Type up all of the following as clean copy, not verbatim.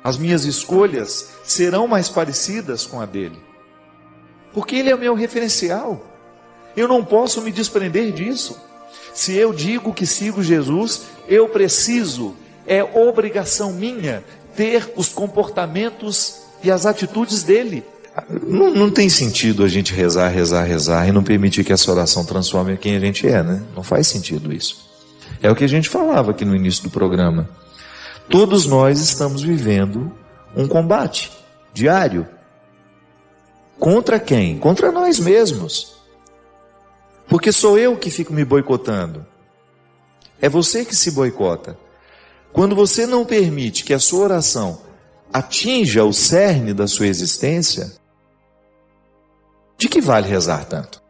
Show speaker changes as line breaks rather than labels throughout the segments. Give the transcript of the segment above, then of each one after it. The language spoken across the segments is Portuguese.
As minhas escolhas serão mais parecidas com a dele. Porque ele é o meu referencial. Eu não posso me desprender disso. Se eu digo que sigo Jesus, eu preciso, é obrigação minha, ter os comportamentos e as atitudes dele. Não tem sentido a gente rezar e não permitir que essa oração transforme quem a gente é, né? Não faz sentido isso. É o que a gente falava aqui no início do programa. Todos nós estamos vivendo um combate diário. Contra quem? Contra nós mesmos. Porque sou eu que fico me boicotando. É você que se boicota. Quando você não permite que a sua oração atinja o cerne da sua existência, de que vale rezar tanto?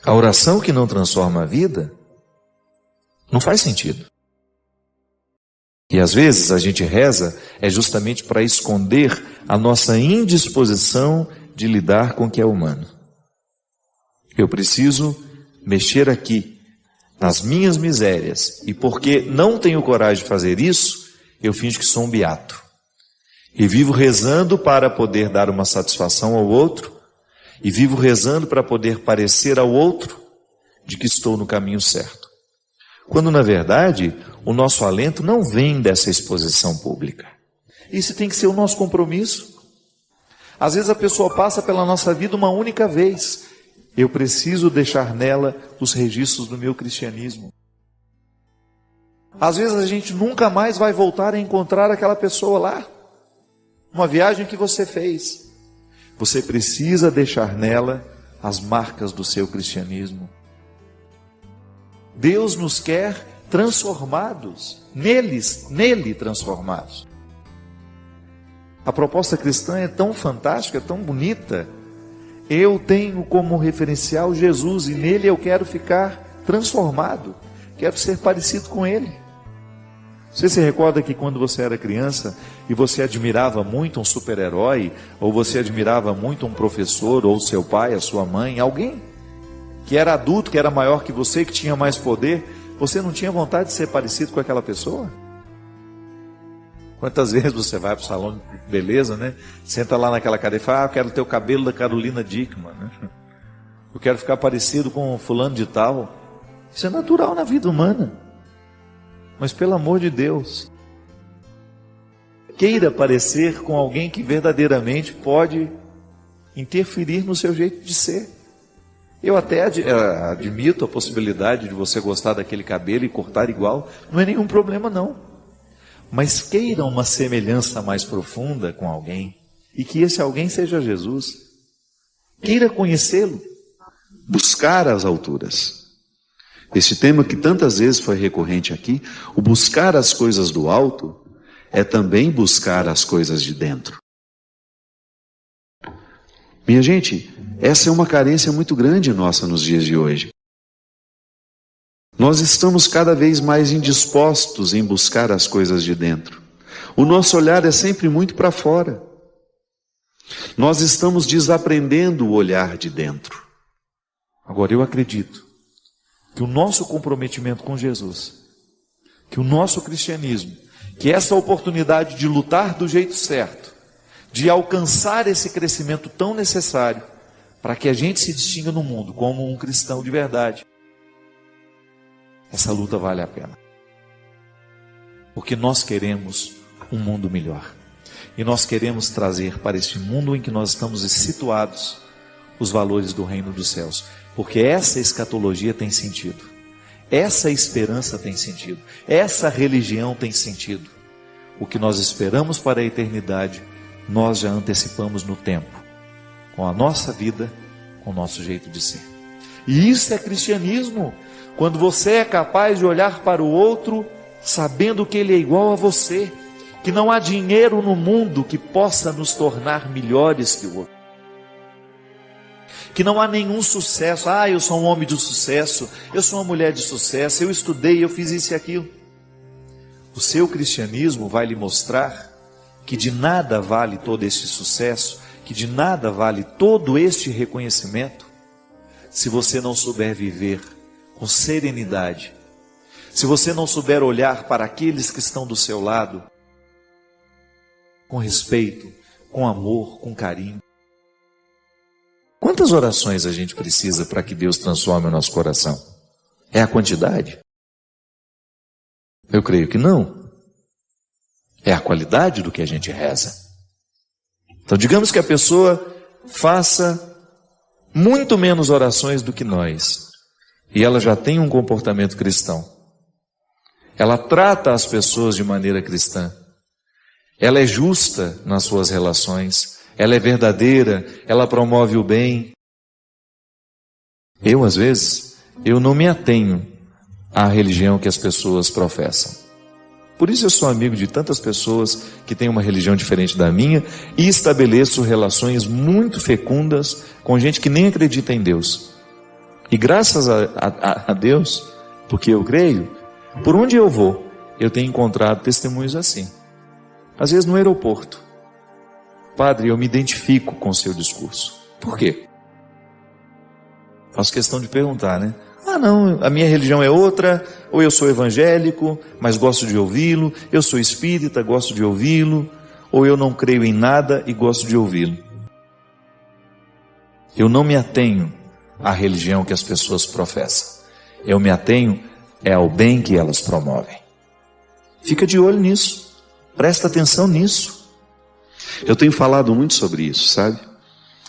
A oração que não transforma a vida não faz sentido. E às vezes a gente reza é justamente para esconder a nossa indisposição de lidar com o que é humano. Eu preciso mexer aqui nas minhas misérias, e porque não tenho coragem de fazer isso, eu finjo que sou um beato. E vivo rezando para poder dar uma satisfação ao outro, e vivo rezando para poder parecer ao outro de que estou no caminho certo. Quando na verdade o nosso alento não vem dessa exposição pública. Isso tem que ser o nosso compromisso. Às vezes a pessoa passa pela nossa vida uma única vez. Eu preciso deixar nela os registros do meu cristianismo. Às vezes a gente nunca mais vai voltar a encontrar aquela pessoa lá. Uma viagem que você fez. Você precisa deixar nela as marcas do seu cristianismo. Deus nos quer transformados, nele transformados. A proposta cristã é tão fantástica, tão bonita. Eu tenho como referencial Jesus e nele eu quero ficar transformado, quero ser parecido com ele. Você se recorda que quando você era criança e você admirava muito um super-herói, ou você admirava muito um professor, ou seu pai, a sua mãe, alguém que era adulto, que era maior que você, que tinha mais poder, você não tinha vontade de ser parecido com aquela pessoa? Quantas vezes você vai para o salão de beleza, né? Senta lá naquela cadeira e fala, eu quero ter o cabelo da Carolina Dickmann, né? Eu quero ficar parecido com fulano de tal. Isso é natural na vida humana. Mas pelo amor de Deus, queira parecer com alguém que verdadeiramente pode interferir no seu jeito de ser. Eu até admito a possibilidade de você gostar daquele cabelo e cortar igual, não é nenhum problema não. Mas queira uma semelhança mais profunda com alguém, e que esse alguém seja Jesus. Queira conhecê-lo, buscar as alturas. Esse tema que tantas vezes foi recorrente aqui, o buscar as coisas do alto, é também buscar as coisas de dentro. Minha gente, essa é uma carência muito grande nossa nos dias de hoje. Nós estamos cada vez mais indispostos em buscar as coisas de dentro. O nosso olhar é sempre muito para fora. Nós estamos desaprendendo o olhar de dentro. Agora eu acredito que o nosso comprometimento com Jesus, que o nosso cristianismo, que essa oportunidade de lutar do jeito certo, de alcançar esse crescimento tão necessário para que a gente se distinga no mundo como um cristão de verdade, essa luta vale a pena. Porque nós queremos um mundo melhor. E nós queremos trazer para este mundo em que nós estamos situados os valores do reino dos céus. Porque essa escatologia tem sentido. Essa esperança tem sentido. Essa religião tem sentido. O que nós esperamos para a eternidade, nós já antecipamos no tempo. Com a nossa vida, com o nosso jeito de ser. E isso é cristianismo. Quando você é capaz de olhar para o outro, sabendo que ele é igual a você. Que não há dinheiro no mundo que possa nos tornar melhores que o outro. Que não há nenhum sucesso. Eu sou um homem de sucesso, eu sou uma mulher de sucesso, eu estudei, eu fiz isso e aquilo. O seu cristianismo vai lhe mostrar que de nada vale todo este sucesso, que de nada vale todo este reconhecimento, se você não souber viver com serenidade, se você não souber olhar para aqueles que estão do seu lado com respeito, com amor, com carinho. Quantas orações a gente precisa para que Deus transforme o nosso coração? É a quantidade? Eu creio que não. É a qualidade do que a gente reza. Então, digamos que a pessoa faça muito menos orações do que nós, e ela já tem um comportamento cristão. Ela trata as pessoas de maneira cristã. Ela é justa nas suas relações. Ela é verdadeira. Ela promove o bem. Eu, às vezes, eu não me atenho à religião que as pessoas professam. Por isso eu sou amigo de tantas pessoas que têm uma religião diferente da minha e estabeleço relações muito fecundas com gente que nem acredita em Deus. E graças a Deus, porque eu creio, por onde eu vou, eu tenho encontrado testemunhos assim. Às vezes no aeroporto. Padre, eu me identifico com o seu discurso. Por quê? Faço questão de perguntar, né? Ah, não, a minha religião é outra, ou eu sou evangélico, mas gosto de ouvi-lo, eu sou espírita, gosto de ouvi-lo, ou eu não creio em nada e gosto de ouvi-lo. Eu não me atenho à religião que as pessoas professam. Eu me atenho ao bem que elas promovem. Fica de olho nisso, presta atenção nisso.
Eu tenho falado muito sobre isso, sabe?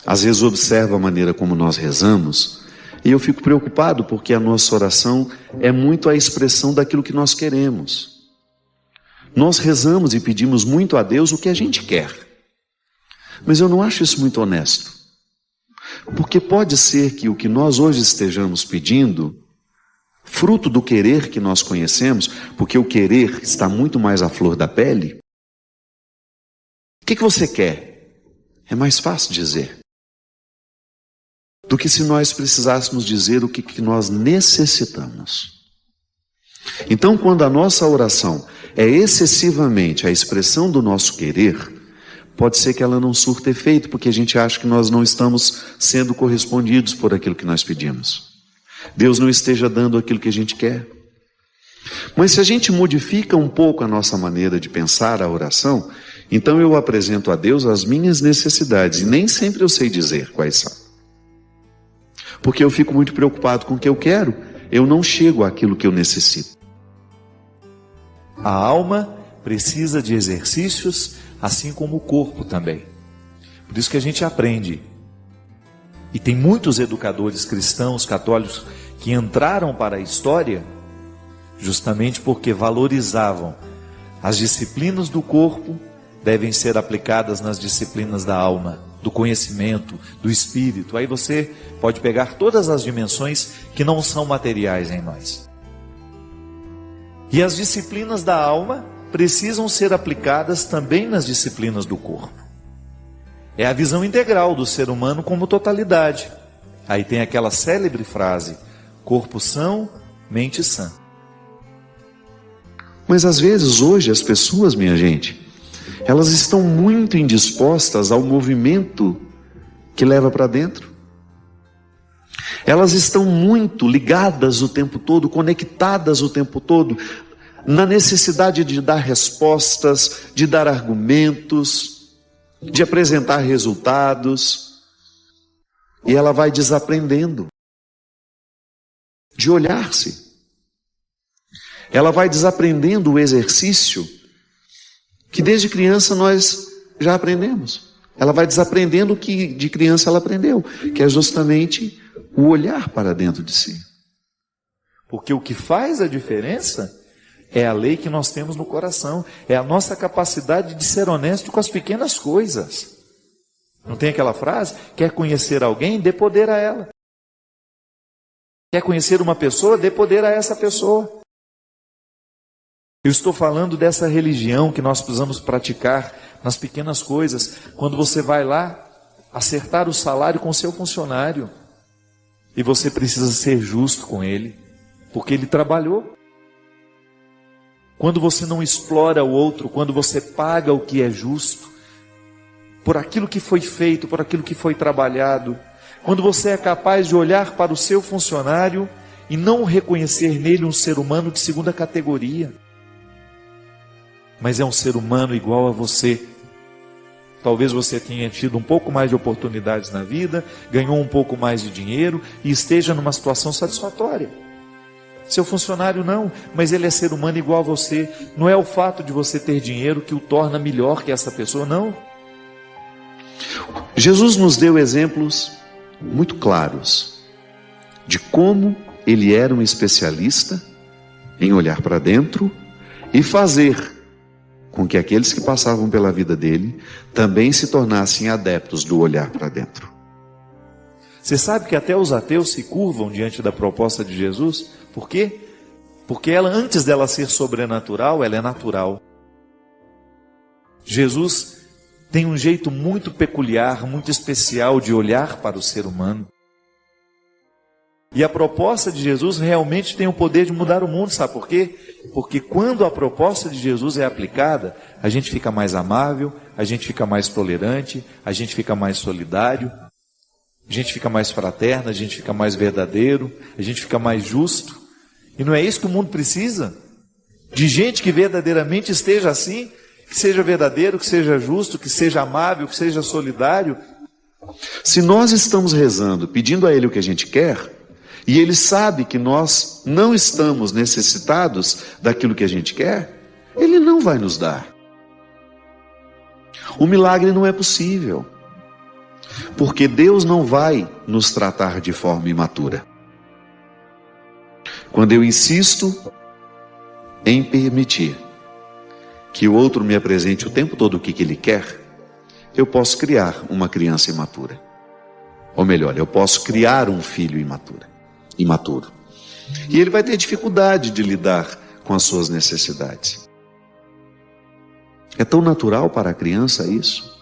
Às vezes observo a maneira como nós rezamos e eu fico preocupado porque a nossa oração é muito a expressão daquilo que nós queremos. Nós rezamos e pedimos muito a Deus o que a gente quer. Mas eu não acho isso muito honesto. Porque pode ser que o que nós hoje estejamos pedindo, fruto do querer que nós conhecemos, porque o querer está muito mais à flor da pele. O que você quer? É mais fácil dizer do que se nós precisássemos dizer o que nós necessitamos. Então, quando a nossa oração é excessivamente a expressão do nosso querer, pode ser que ela não surta efeito, porque a gente acha que nós não estamos sendo correspondidos por aquilo que nós pedimos. Deus não esteja dando aquilo que a gente quer. Mas se a gente modifica um pouco a nossa maneira de pensar a oração, então eu apresento a Deus as minhas necessidades, e nem sempre eu sei dizer quais são. Porque eu fico muito preocupado com o que eu quero, eu não chego àquilo que eu necessito.
A alma precisa de exercícios, assim como o corpo também. Por isso que a gente aprende. E tem muitos educadores cristãos, católicos, que entraram para a história justamente porque valorizavam as disciplinas do corpo, devem ser aplicadas nas disciplinas da alma, do conhecimento, do espírito. Aí você pode pegar todas as dimensões que não são materiais em nós. E as disciplinas da alma precisam ser aplicadas também nas disciplinas do corpo. É a visão integral do ser humano como totalidade. Aí tem aquela célebre frase: corpo são, mente sã.
Mas às vezes hoje as pessoas, minha gente, elas estão muito indispostas ao movimento que leva para dentro. Elas estão muito ligadas o tempo todo, conectadas o tempo todo, na necessidade de dar respostas, de dar argumentos, de apresentar resultados. E ela vai desaprendendo de olhar-se. Ela vai desaprendendo o exercício que desde criança nós já aprendemos. Ela vai desaprendendo o que de criança ela aprendeu, que é justamente o olhar para dentro de si.
Porque o que faz a diferença é a lei que nós temos no coração, é a nossa capacidade de ser honesto com as pequenas coisas. Não tem aquela frase? Quer conhecer alguém? Dê poder a ela. Quer conhecer uma pessoa? Dê poder a essa pessoa. Eu estou falando dessa religião que nós precisamos praticar nas pequenas coisas. Quando você vai lá acertar o salário com o seu funcionário, e você precisa ser justo com ele, porque ele trabalhou. Quando você não explora o outro, quando você paga o que é justo, por aquilo que foi feito, por aquilo que foi trabalhado, quando você é capaz de olhar para o seu funcionário e não reconhecer nele um ser humano de segunda categoria, mas é um ser humano igual a você, Talvez você tenha tido um pouco mais de oportunidades na vida, ganhou um pouco mais de dinheiro e esteja numa situação satisfatória. Seu funcionário não, mas ele é ser humano igual a você. Não é o fato de você ter dinheiro que o torna melhor que essa pessoa, não.
Jesus nos deu exemplos muito claros de como ele era um especialista em olhar para dentro e fazer com que aqueles que passavam pela vida dele também se tornassem adeptos do olhar para dentro.
Você sabe que até os ateus se curvam diante da proposta de Jesus? Por quê? Porque ela, antes dela ser sobrenatural, ela é natural. Jesus tem um jeito muito peculiar, muito especial de olhar para o ser humano. E a proposta de Jesus realmente tem o poder de mudar o mundo, sabe por quê? Porque quando a proposta de Jesus é aplicada, a gente fica mais amável, a gente fica mais tolerante, a gente fica mais solidário, a gente fica mais fraterno, a gente fica mais verdadeiro, a gente fica mais justo. E não é isso que o mundo precisa? De gente que verdadeiramente esteja assim, que seja verdadeiro, que seja justo, que seja amável, que seja solidário.
Se nós estamos rezando, pedindo a Ele o que a gente quer, e Ele sabe que nós não estamos necessitados daquilo que a gente quer, Ele não vai nos dar. O milagre não é possível, porque Deus não vai nos tratar de forma imatura. Quando eu insisto em permitir que o outro me apresente o tempo todo o que ele quer, eu posso criar uma criança imatura. Ou melhor, eu posso criar um filho imaturo. E ele vai ter dificuldade de lidar com as suas necessidades. É tão natural para a criança isso.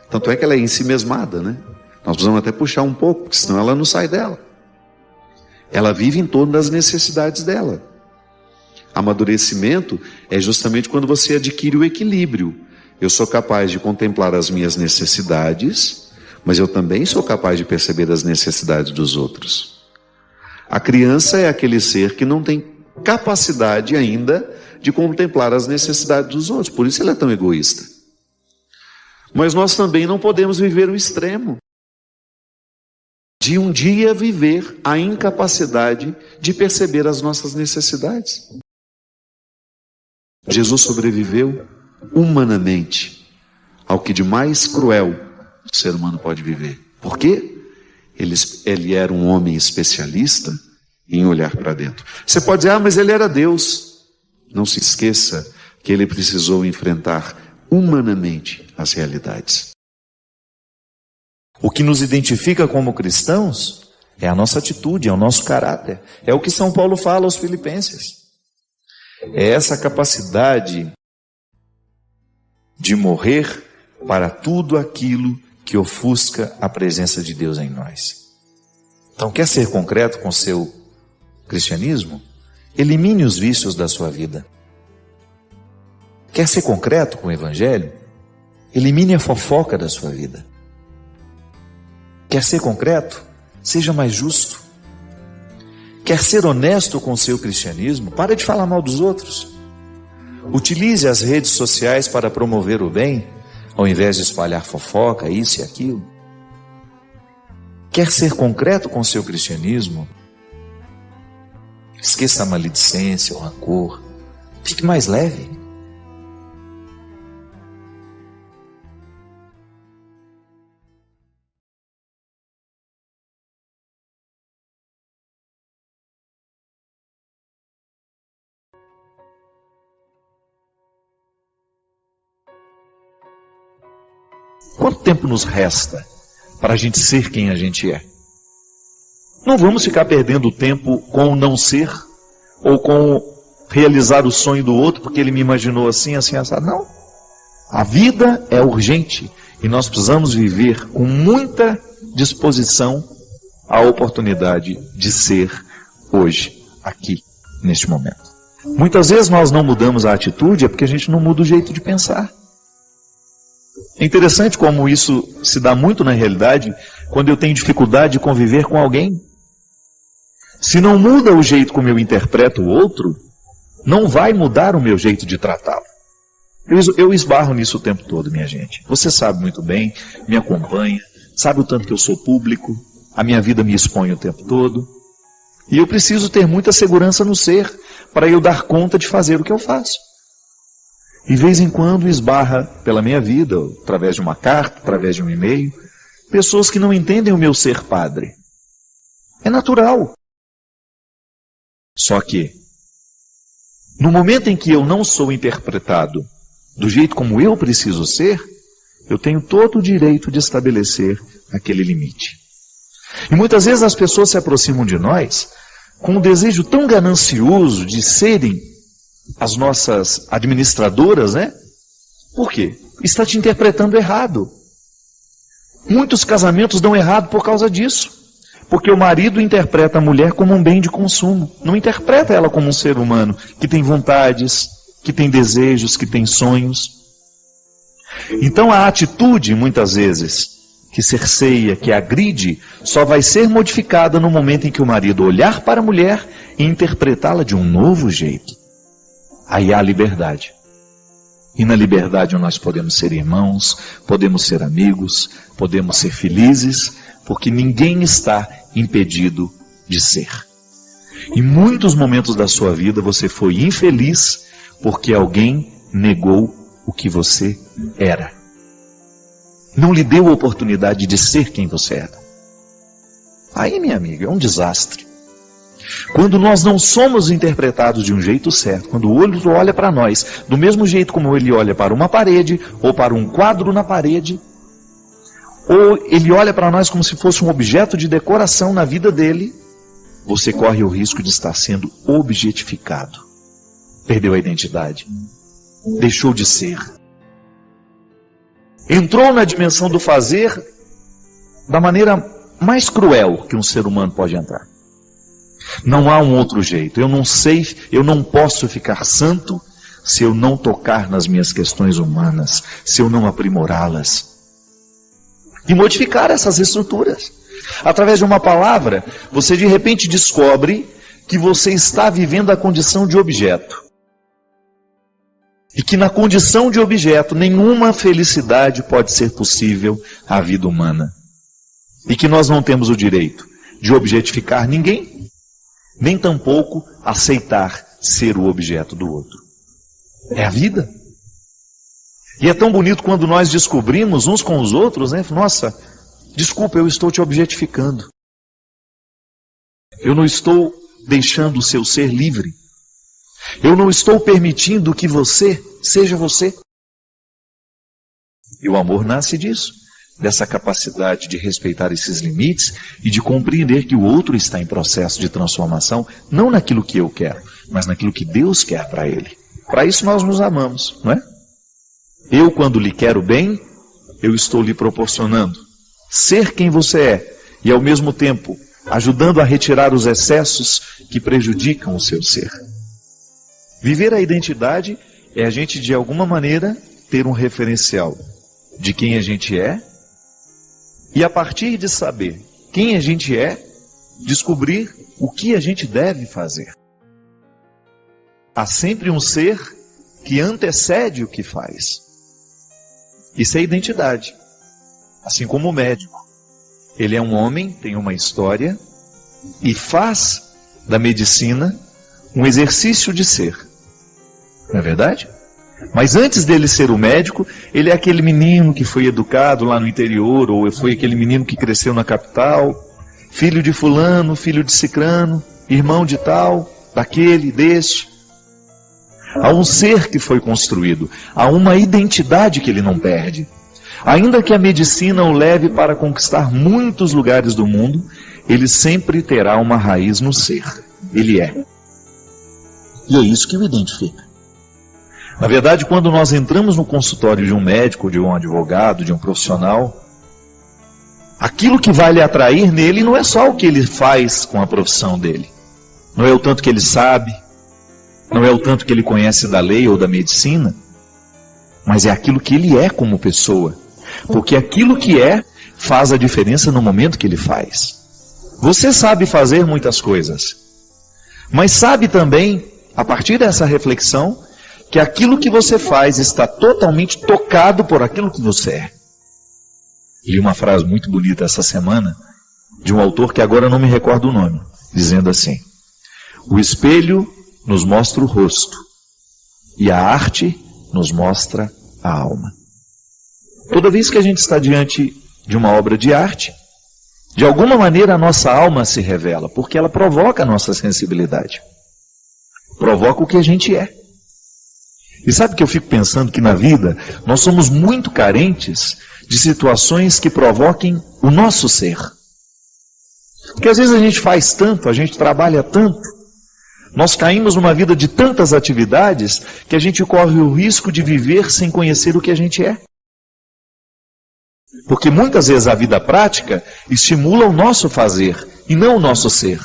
Tanto é que ela é ensimesmada, né? Nós precisamos até puxar um pouco, porque senão ela não sai dela. Ela vive em torno das necessidades dela. Amadurecimento é justamente quando você adquire o equilíbrio. Eu sou capaz de contemplar as minhas necessidades, mas eu também sou capaz de perceber as necessidades dos outros. A criança é aquele ser que não tem capacidade ainda de contemplar as necessidades dos outros, por isso ele é tão egoísta. Mas nós também não podemos viver o extremo de um dia viver a incapacidade de perceber as nossas necessidades. Jesus sobreviveu humanamente ao que de mais cruel o ser humano pode viver. Por quê? Ele era um homem especialista em olhar para dentro. Você pode dizer, mas ele era Deus. Não se esqueça que ele precisou enfrentar humanamente as realidades.
O que nos identifica como cristãos é a nossa atitude, é o nosso caráter. É o que São Paulo fala aos Filipenses. É essa capacidade de morrer para tudo aquilo que ofusca a presença de Deus em nós. Então, quer ser concreto com o seu cristianismo? Elimine os vícios da sua vida. Quer ser concreto com o Evangelho? Elimine a fofoca da sua vida. Quer ser concreto? Seja mais justo. Quer ser honesto com o seu cristianismo? Para de falar mal dos outros. Utilize as redes sociais para promover o bem, ao invés de espalhar fofoca, isso e aquilo. Quer ser concreto com o seu cristianismo? Esqueça a maledicência, o rancor. Fique mais leve. Quanto tempo nos resta para a gente ser quem a gente é? Não vamos ficar perdendo tempo com o não ser, ou com realizar o sonho do outro, porque ele me imaginou assim, assim, assim. Não. A vida é urgente e nós precisamos viver com muita disposição a oportunidade de ser hoje, aqui, neste momento. Muitas vezes nós não mudamos a atitude, é porque a gente não muda o jeito de pensar. É interessante como isso se dá muito na realidade quando eu tenho dificuldade de conviver com alguém. Se não muda o jeito como eu interpreto o outro, não vai mudar o meu jeito de tratá-lo. Eu esbarro nisso o tempo todo, minha gente. Você sabe muito bem, me acompanha, sabe o tanto que eu sou público, a minha vida me expõe o tempo todo. E eu preciso ter muita segurança no ser, para eu dar conta de fazer o que eu faço. E de vez em quando esbarra pela minha vida, através de uma carta, através de um e-mail, pessoas que não entendem o meu ser padre. É natural. Só que, no momento em que eu não sou interpretado do jeito como eu preciso ser, eu tenho todo o direito de estabelecer aquele limite. E muitas vezes as pessoas se aproximam de nós com um desejo tão ganancioso de serem as nossas administradoras, né? Por quê? Está te interpretando errado. Muitos casamentos dão errado por causa disso. Porque o marido interpreta a mulher como um bem de consumo. Não interpreta ela como um ser humano que tem vontades, que tem desejos, que tem sonhos. Então a atitude, muitas vezes, que cerceia, que agride, só vai ser modificada no momento em que o marido olhar para a mulher e interpretá-la de um novo jeito. Aí há liberdade. E na liberdade nós podemos ser irmãos, podemos ser amigos, podemos ser felizes, porque ninguém está impedido de ser. Em muitos momentos da sua vida você foi infeliz porque alguém negou o que você era. Não lhe deu a oportunidade de ser quem você era. Aí, minha amiga, é um desastre. Quando nós não somos interpretados de um jeito certo, quando o olho olha para nós, do mesmo jeito como ele olha para uma parede, ou para um quadro na parede, ou ele olha para nós como se fosse um objeto de decoração na vida dele, você corre o risco de estar sendo objetificado. Perdeu a identidade. Deixou de ser. Entrou na dimensão do fazer da maneira mais cruel que um ser humano pode entrar. Não há um outro jeito. Eu não sei, eu não posso ficar santo se eu não tocar nas minhas questões humanas, se eu não aprimorá-las. E modificar essas estruturas. Através de uma palavra, você de repente descobre que você está vivendo a condição de objeto. E que na condição de objeto, nenhuma felicidade pode ser possível à vida humana. E que nós não temos o direito de objetificar ninguém, nem tampouco aceitar ser o objeto do outro. É a vida. E é tão bonito quando nós descobrimos uns com os outros, né? Nossa, desculpa, eu estou te objetificando. Eu não estou deixando o seu ser livre. Eu não estou permitindo que você seja você. E o amor nasce disso, dessa capacidade de respeitar esses limites e de compreender que o outro está em processo de transformação, não naquilo que eu quero, mas naquilo que Deus quer para ele. Para isso nós nos amamos, não é? Eu, quando lhe quero bem, eu estou lhe proporcionando ser quem você é e, ao mesmo tempo, ajudando a retirar os excessos que prejudicam o seu ser. Viver a identidade é a gente, de alguma maneira, ter um referencial de quem a gente é e, a partir de saber quem a gente é, descobrir o que a gente deve fazer. Há sempre um ser que antecede o que faz. Isso é identidade. Assim como o médico. Ele é um homem, tem uma história e faz da medicina um exercício de ser. Não é verdade? Mas antes dele ser o médico, ele é aquele menino que foi educado lá no interior, ou foi aquele menino que cresceu na capital, filho de fulano, filho de cicrano, irmão de tal, daquele, deste. Há um ser que foi construído, há uma identidade que ele não perde. Ainda que a medicina o leve para conquistar muitos lugares do mundo, ele sempre terá uma raiz no ser. Ele é. E é isso que o identifica. Na verdade, quando nós entramos no consultório de um médico, de um advogado, de um profissional, aquilo que vai lhe atrair nele não é só o que ele faz com a profissão dele. Não é o tanto que ele sabe, não é o tanto que ele conhece da lei ou da medicina, mas é aquilo que ele é como pessoa. Porque aquilo que é faz a diferença no momento que ele faz. Você sabe fazer muitas coisas, mas sabe também, a partir dessa reflexão, que aquilo que você faz está totalmente tocado por aquilo que você é. Li uma frase muito bonita essa semana, de um autor que agora não me recordo o nome, dizendo assim: o espelho nos mostra o rosto, e a arte nos mostra a alma. Toda vez que a gente está diante de uma obra de arte, de alguma maneira a nossa alma se revela, porque ela provoca a nossa sensibilidade. Provoca o que a gente é. E sabe que eu fico pensando que na vida nós somos muito carentes de situações que provoquem o nosso ser. Porque às vezes a gente faz tanto, a gente trabalha tanto, nós caímos numa vida de tantas atividades que a gente corre o risco de viver sem conhecer o que a gente é. Porque muitas vezes a vida prática estimula o nosso fazer e não o nosso ser.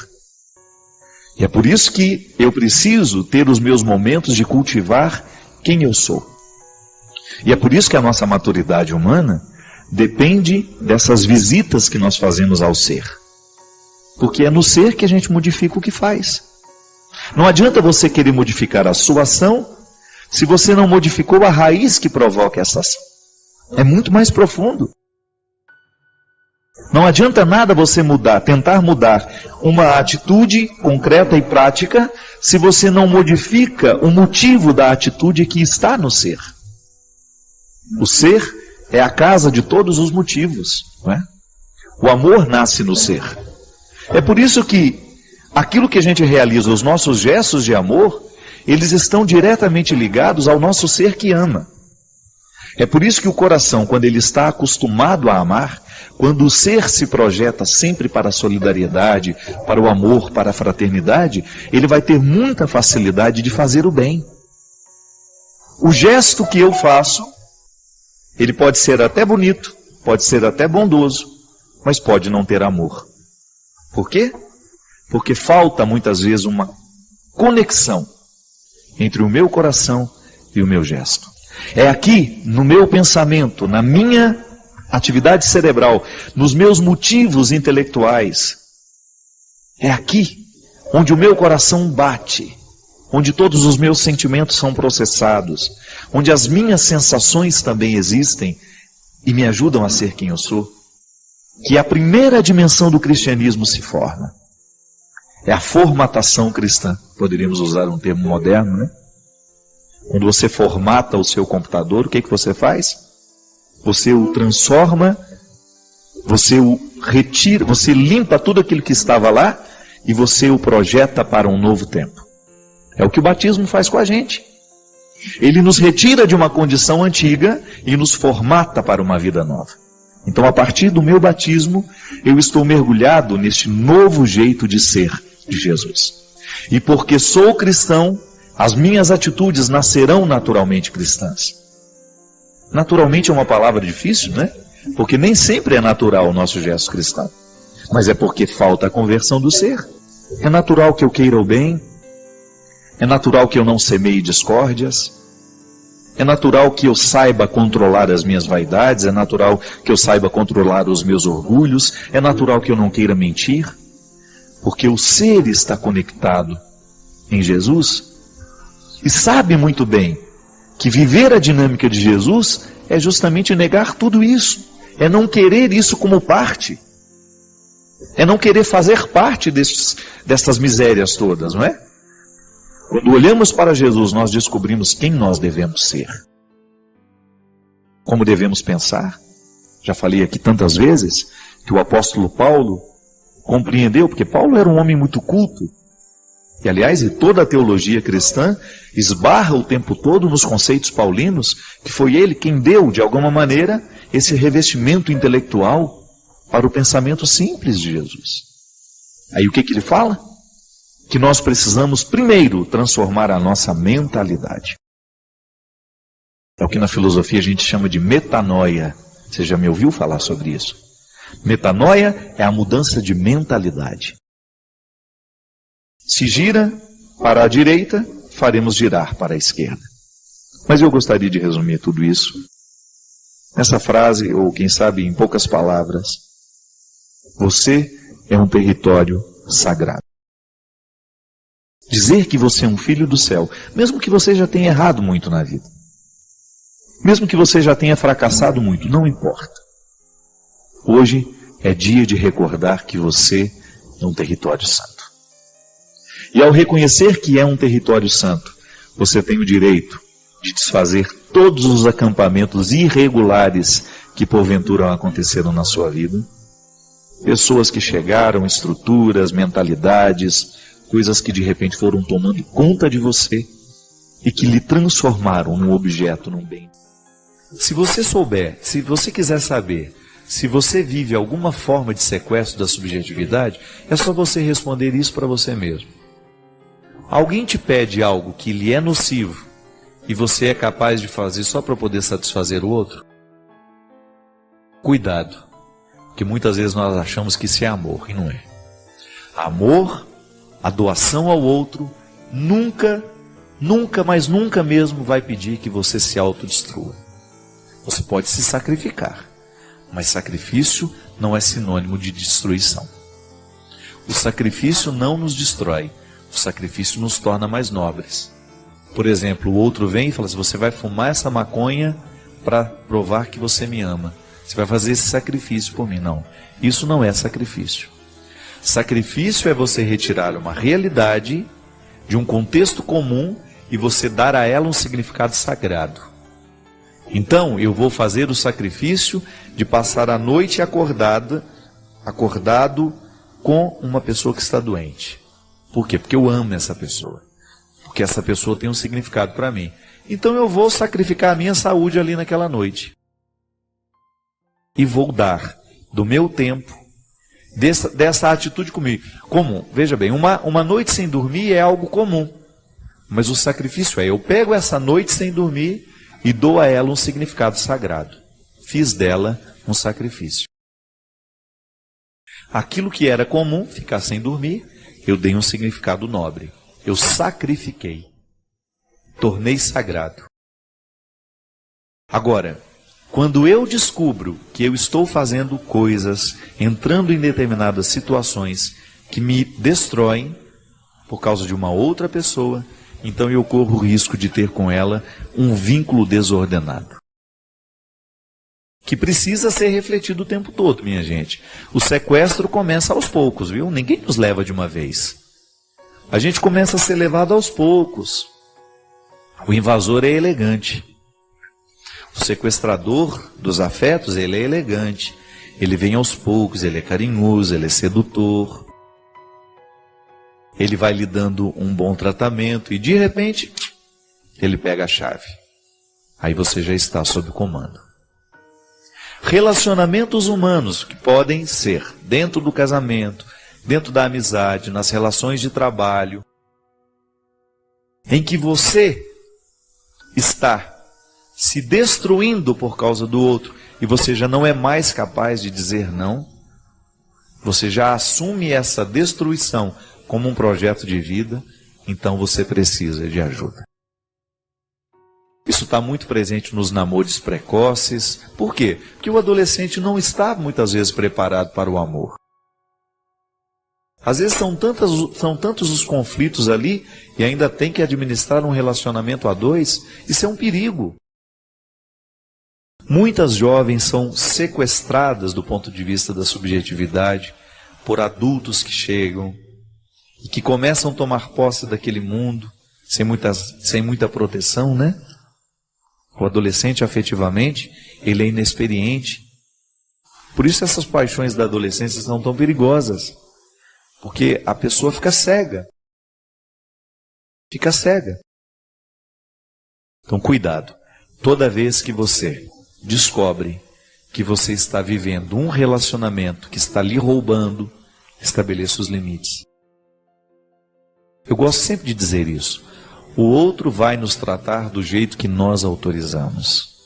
E é por isso que eu preciso ter os meus momentos de cultivar quem eu sou. E é por isso que a nossa maturidade humana depende dessas visitas que nós fazemos ao ser. Porque é no ser que a gente modifica o que faz. Não adianta você querer modificar a sua ação se você não modificou a raiz que provoca essa ação. É muito mais profundo. Não adianta nada você tentar mudar uma atitude concreta e prática, se você não modifica o motivo da atitude que está no ser. O ser é a casa de todos os motivos, não é? O amor nasce no ser. É por isso que aquilo que a gente realiza, os nossos gestos de amor, eles estão diretamente ligados ao nosso ser que ama. É por isso que o coração, quando ele está acostumado a amar, quando o ser se projeta sempre para a solidariedade, para o amor, para a fraternidade, ele vai ter muita facilidade de fazer o bem. O gesto que eu faço, ele pode ser até bonito, pode ser até bondoso, mas pode não ter amor. Por quê? Porque falta muitas vezes uma conexão entre o meu coração e o meu gesto. É aqui, no meu pensamento, na minha atividade cerebral, nos meus motivos intelectuais, é aqui onde o meu coração bate, onde todos os meus sentimentos são processados, onde as minhas sensações também existem e me ajudam a ser quem eu sou, que a primeira dimensão do cristianismo se forma. É a formatação cristã, poderíamos usar um termo moderno, né? Quando você formata o seu computador, o que você faz? Você o transforma, você o retira, você limpa tudo aquilo que estava lá e você o projeta para um novo tempo. É o que o batismo faz com a gente. Ele nos retira de uma condição antiga e nos formata para uma vida nova. Então, a partir do meu batismo, eu estou mergulhado neste novo jeito de ser de Jesus. E porque sou cristão, as minhas atitudes nascerão naturalmente cristãs. Naturalmente é uma palavra difícil, né? Porque nem sempre é natural o nosso gesto cristão. Mas é porque falta a conversão do ser. É natural que eu queira o bem. É natural que eu não semeie discórdias. É natural que eu saiba controlar as minhas vaidades. É natural que eu saiba controlar os meus orgulhos. É natural que eu não queira mentir. Porque o ser está conectado em Jesus e sabe muito bem que viver a dinâmica de Jesus é justamente negar tudo isso. É não querer isso como parte. É não querer fazer parte dessas misérias todas, não é? Quando olhamos para Jesus, nós descobrimos quem nós devemos ser. Como devemos pensar. Já falei aqui tantas vezes que o apóstolo Paulo compreendeu, porque Paulo era um homem muito culto. E aliás, toda a teologia cristã esbarra o tempo todo nos conceitos paulinos, que foi ele quem deu, de alguma maneira, esse revestimento intelectual para o pensamento simples de Jesus. Aí o que ele fala? Que nós precisamos primeiro transformar a nossa mentalidade. É o que na filosofia a gente chama de metanoia. Você já me ouviu falar sobre isso? Metanoia é a mudança de mentalidade. Se gira para a direita, faremos girar para a esquerda. Mas eu gostaria de resumir tudo isso nessa frase, ou quem sabe em poucas palavras. Você é um território sagrado. Dizer que você é um filho do céu, mesmo que você já tenha errado muito na vida. Mesmo que você já tenha fracassado muito, não importa. Hoje é dia de recordar que você é um território santo. E ao reconhecer que é um território santo, você tem o direito de desfazer todos os acampamentos irregulares que porventura aconteceram na sua vida. Pessoas que chegaram, estruturas, mentalidades, coisas que de repente foram tomando conta de você e que lhe transformaram num objeto, num bem. Se você souber, se você quiser saber, se você vive alguma forma de sequestro da subjetividade, é só você responder isso para você mesmo. Alguém te pede algo que lhe é nocivo e você é capaz de fazer só para poder satisfazer o outro? Cuidado, porque muitas vezes nós achamos que isso é amor e não é. Amor, a doação ao outro, nunca, mas nunca mesmo vai pedir que você se autodestrua. Você pode se sacrificar, mas sacrifício não é sinônimo de destruição. O sacrifício não nos destrói, o sacrifício nos torna mais nobres. Por exemplo, o outro vem e fala assim: você vai fumar essa maconha para provar que você me ama. Você vai fazer esse sacrifício por mim. Não, isso não é sacrifício. Sacrifício é você retirar uma realidade de um contexto comum e você dar a ela um significado sagrado. Então, eu vou fazer o sacrifício de passar a noite acordado com uma pessoa que está doente. Por quê? Porque eu amo essa pessoa. Porque essa pessoa tem um significado para mim. Então eu vou sacrificar a minha saúde ali naquela noite. E vou dar do meu tempo, dessa atitude comigo. Comum. Veja bem, uma noite sem dormir é algo comum. Mas o sacrifício é: eu pego essa noite sem dormir e dou a ela um significado sagrado. Fiz dela um sacrifício. Aquilo que era comum, ficar sem dormir, eu dei um significado nobre. Eu sacrifiquei. Tornei sagrado. Agora, quando eu descubro que eu estou fazendo coisas, entrando em determinadas situações que me destroem por causa de uma outra pessoa, então eu corro o risco de ter com ela um vínculo desordenado. Que precisa ser refletido o tempo todo, minha gente. O sequestro começa aos poucos, viu? Ninguém nos leva de uma vez. A gente começa a ser levado aos poucos. O invasor é elegante. O sequestrador dos afetos, ele é elegante. Ele vem aos poucos, ele é carinhoso, ele é sedutor. Ele vai lhe dando um bom tratamento e de repente ele pega a chave. Aí você já está sob comando. Relacionamentos humanos que podem ser dentro do casamento, dentro da amizade, nas relações de trabalho, em que você está se destruindo por causa do outro e você já não é mais capaz de dizer não, você já assume essa destruição como um projeto de vida, então você precisa de ajuda. Isso está muito presente nos namoros precoces. Por quê? Porque o adolescente não está muitas vezes preparado para o amor. Às vezes são tantos os conflitos ali e ainda tem que administrar um relacionamento a dois. Isso é um perigo. Muitas jovens são sequestradas do ponto de vista da subjetividade por adultos que chegam e que começam a tomar posse daquele mundo sem muita proteção, né? O adolescente, afetivamente, ele é inexperiente. Por isso essas paixões da adolescência são tão perigosas. Porque a pessoa fica cega. Fica cega. Então, cuidado. Toda vez que você descobre que você está vivendo um relacionamento que está lhe roubando, estabeleça os limites. Eu gosto sempre de dizer isso. O outro vai nos tratar do jeito que nós autorizamos.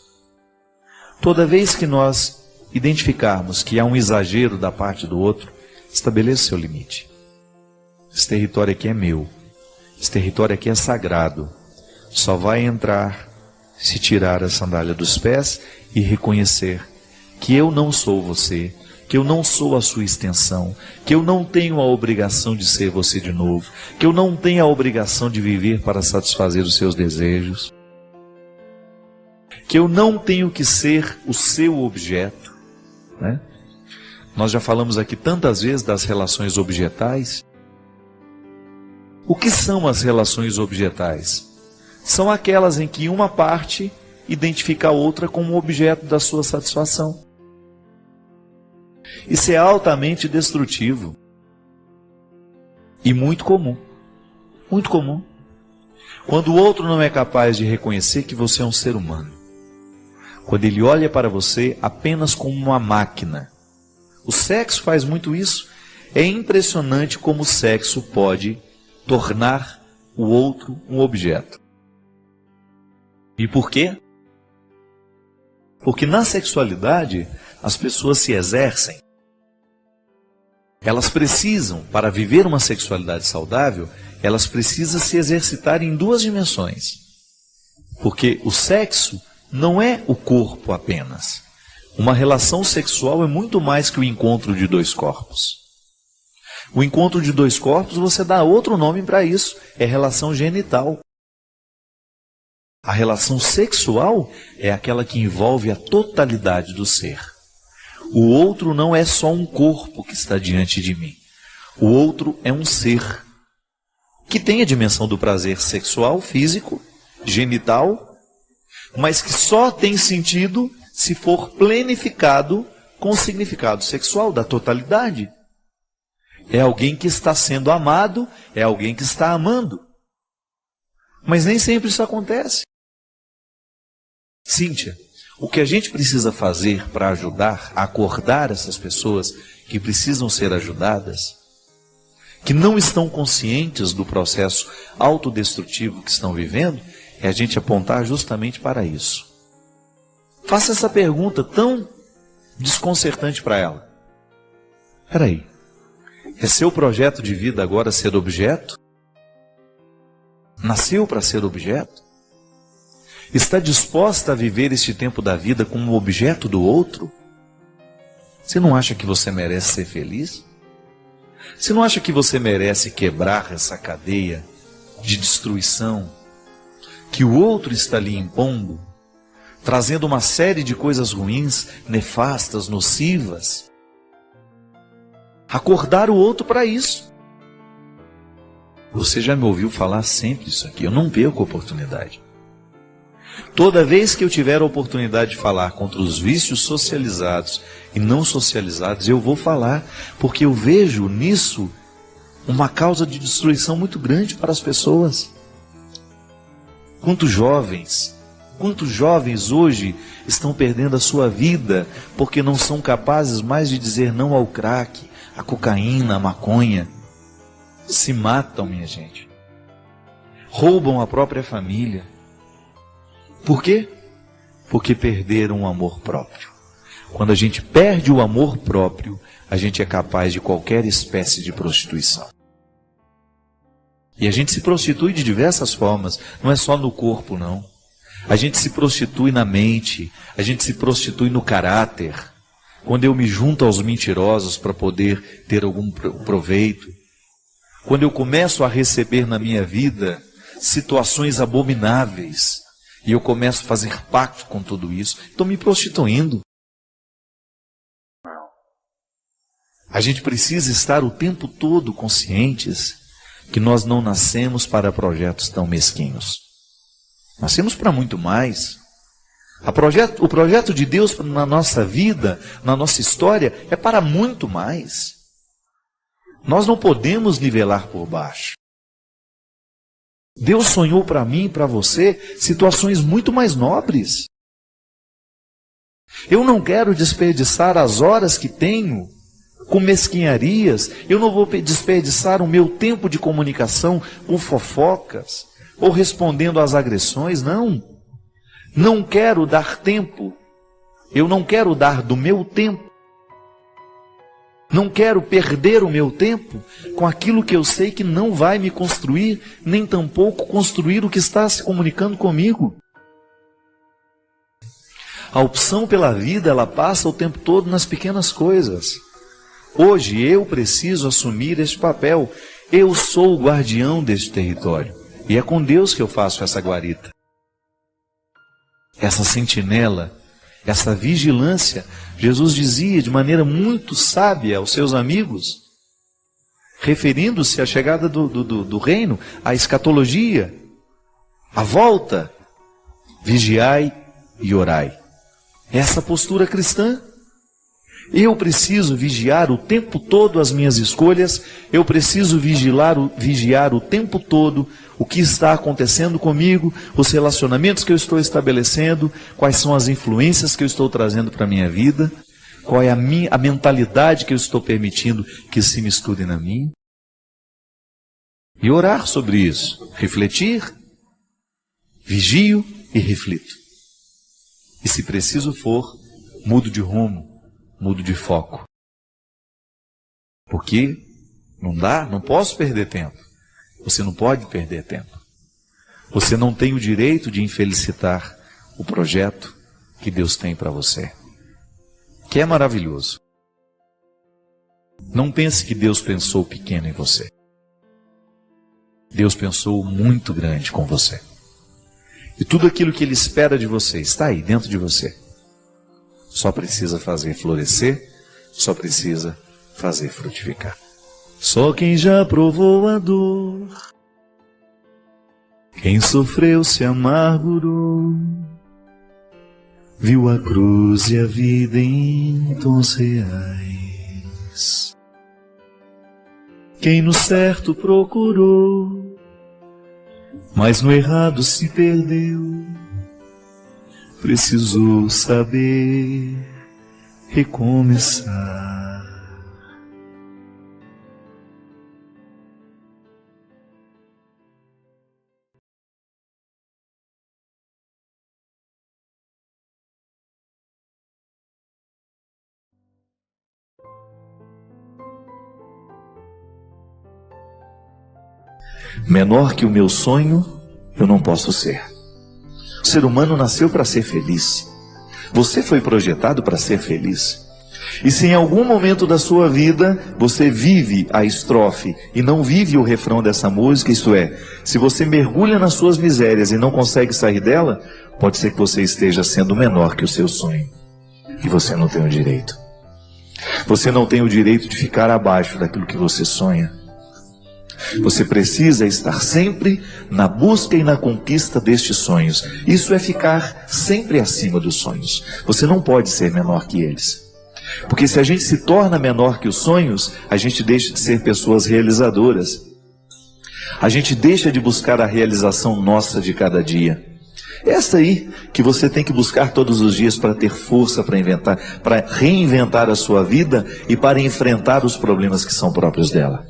Toda vez que nós identificarmos que há um exagero da parte do outro, estabeleça seu limite. Esse território aqui é meu. Esse território aqui é sagrado. Só vai entrar se tirar a sandália dos pés e reconhecer que eu não sou você, que eu não sou a sua extensão, que eu não tenho a obrigação de ser você de novo, que eu não tenho a obrigação de viver para satisfazer os seus desejos, que eu não tenho que ser o seu objeto, né? Nós já falamos aqui tantas vezes das relações objetais. O que são as relações objetais? São aquelas em que uma parte identifica a outra como objeto da sua satisfação. Isso é altamente destrutivo e muito comum. Muito comum. Quando o outro não é capaz de reconhecer que você é um ser humano. Quando ele olha para você apenas como uma máquina. O sexo faz muito isso. É impressionante como o sexo pode tornar o outro um objeto. E por quê? Porque na sexualidade as pessoas se exercem. Elas precisam, para viver uma sexualidade saudável, elas precisam se exercitar em duas dimensões. Porque o sexo não é o corpo apenas. Uma relação sexual é muito mais que o encontro de dois corpos. O encontro de dois corpos, você dá outro nome para isso, é relação genital. A relação sexual é aquela que envolve a totalidade do ser. O outro não é só um corpo que está diante de mim. O outro é um ser que tem a dimensão do prazer sexual, físico, genital, mas que só tem sentido se for plenificado com o significado sexual da totalidade. É alguém que está sendo amado, é alguém que está amando. Mas nem sempre isso acontece. Cíntia, o que a gente precisa fazer para ajudar a acordar essas pessoas que precisam ser ajudadas, que não estão conscientes do processo autodestrutivo que estão vivendo, é a gente apontar justamente para isso. Faça essa pergunta tão desconcertante para ela. Espera aí, é seu projeto de vida agora ser objeto? Nasceu para ser objeto? Está disposta a viver este tempo da vida como objeto do outro? Você não acha que você merece ser feliz? Você não acha que você merece quebrar essa cadeia de destruição que o outro está lhe impondo, trazendo uma série de coisas ruins, nefastas, nocivas? Acordar o outro para isso. Você já me ouviu falar sempre isso aqui, eu não perco a oportunidade. Toda vez que eu tiver a oportunidade de falar contra os vícios socializados e não socializados, eu vou falar, porque eu vejo nisso uma causa de destruição muito grande para as pessoas. Quantos jovens hoje estão perdendo a sua vida porque não são capazes mais de dizer não ao crack, à cocaína, à maconha. Se matam, minha gente. Roubam a própria família. Por quê? Porque perderam o amor próprio. Quando a gente perde o amor próprio, a gente é capaz de qualquer espécie de prostituição. E a gente se prostitui de diversas formas, não é só no corpo, não. A gente se prostitui na mente, a gente se prostitui no caráter. Quando eu me junto aos mentirosos para poder ter algum proveito. Quando eu começo a receber na minha vida situações abomináveis. E eu começo a fazer pacto com tudo isso. Estou me prostituindo. A gente precisa estar o tempo todo conscientes que nós não nascemos para projetos tão mesquinhos. Nascemos para muito mais. O projeto de Deus na nossa vida, na nossa história, é para muito mais. Nós não podemos nivelar por baixo. Deus sonhou para mim e para você situações muito mais nobres. Eu não quero desperdiçar as horas que tenho com mesquinharias. Eu não vou desperdiçar o meu tempo de comunicação com fofocas ou respondendo às agressões, não. Não quero dar tempo. Eu não quero dar do meu tempo. Não quero perder o meu tempo com aquilo que eu sei que não vai me construir, nem tampouco construir o que está se comunicando comigo. A opção pela vida, ela passa o tempo todo nas pequenas coisas. Hoje eu preciso assumir este papel. Eu sou o guardião deste território. E é com Deus que eu faço essa guarita. Essa sentinela, essa vigilância. Jesus dizia de maneira muito sábia aos seus amigos, referindo-se à chegada do reino, à escatologia, à volta. Vigiai e orai. Essa postura cristã. Eu preciso vigiar o tempo todo as minhas escolhas, eu preciso vigiar o tempo todo o que está acontecendo comigo, os relacionamentos que eu estou estabelecendo, quais são as influências que eu estou trazendo para a minha vida, qual é a mentalidade que eu estou permitindo que se misture na minha. E orar sobre isso, refletir, vigio e reflito. E se preciso for, mudo de rumo, mudo de foco. Porque não posso perder tempo. Você não pode perder tempo. Você não tem o direito de infelicitar o projeto que Deus tem para você, que é maravilhoso. Não pense que Deus pensou pequeno em você. Deus pensou muito grande com você. E tudo aquilo que Ele espera de você está aí dentro de você. Só precisa fazer florescer, só precisa fazer frutificar. Só quem já provou a dor, quem sofreu se amargurou, viu a cruz e a vida em tons reais. Quem no certo procurou, mas no errado se perdeu, precisou saber recomeçar. Menor que o meu sonho, eu não posso ser. O ser humano nasceu para ser feliz. Você foi projetado para ser feliz. E se em algum momento da sua vida você vive a estrofe e não vive o refrão dessa música, isto é, se você mergulha nas suas misérias e não consegue sair dela, pode ser que você esteja sendo menor que o seu sonho. E você não tem o direito. Você não tem o direito de ficar abaixo daquilo que você sonha. Você precisa estar sempre na busca e na conquista destes sonhos. Isso é ficar sempre acima dos sonhos. Você não pode ser menor que eles. Porque se a gente se torna menor que os sonhos, a gente deixa de ser pessoas realizadoras. A gente deixa de buscar a realização nossa de cada dia. Essa aí que você tem que buscar todos os dias para ter força para reinventar a sua vida e para enfrentar os problemas que são próprios dela.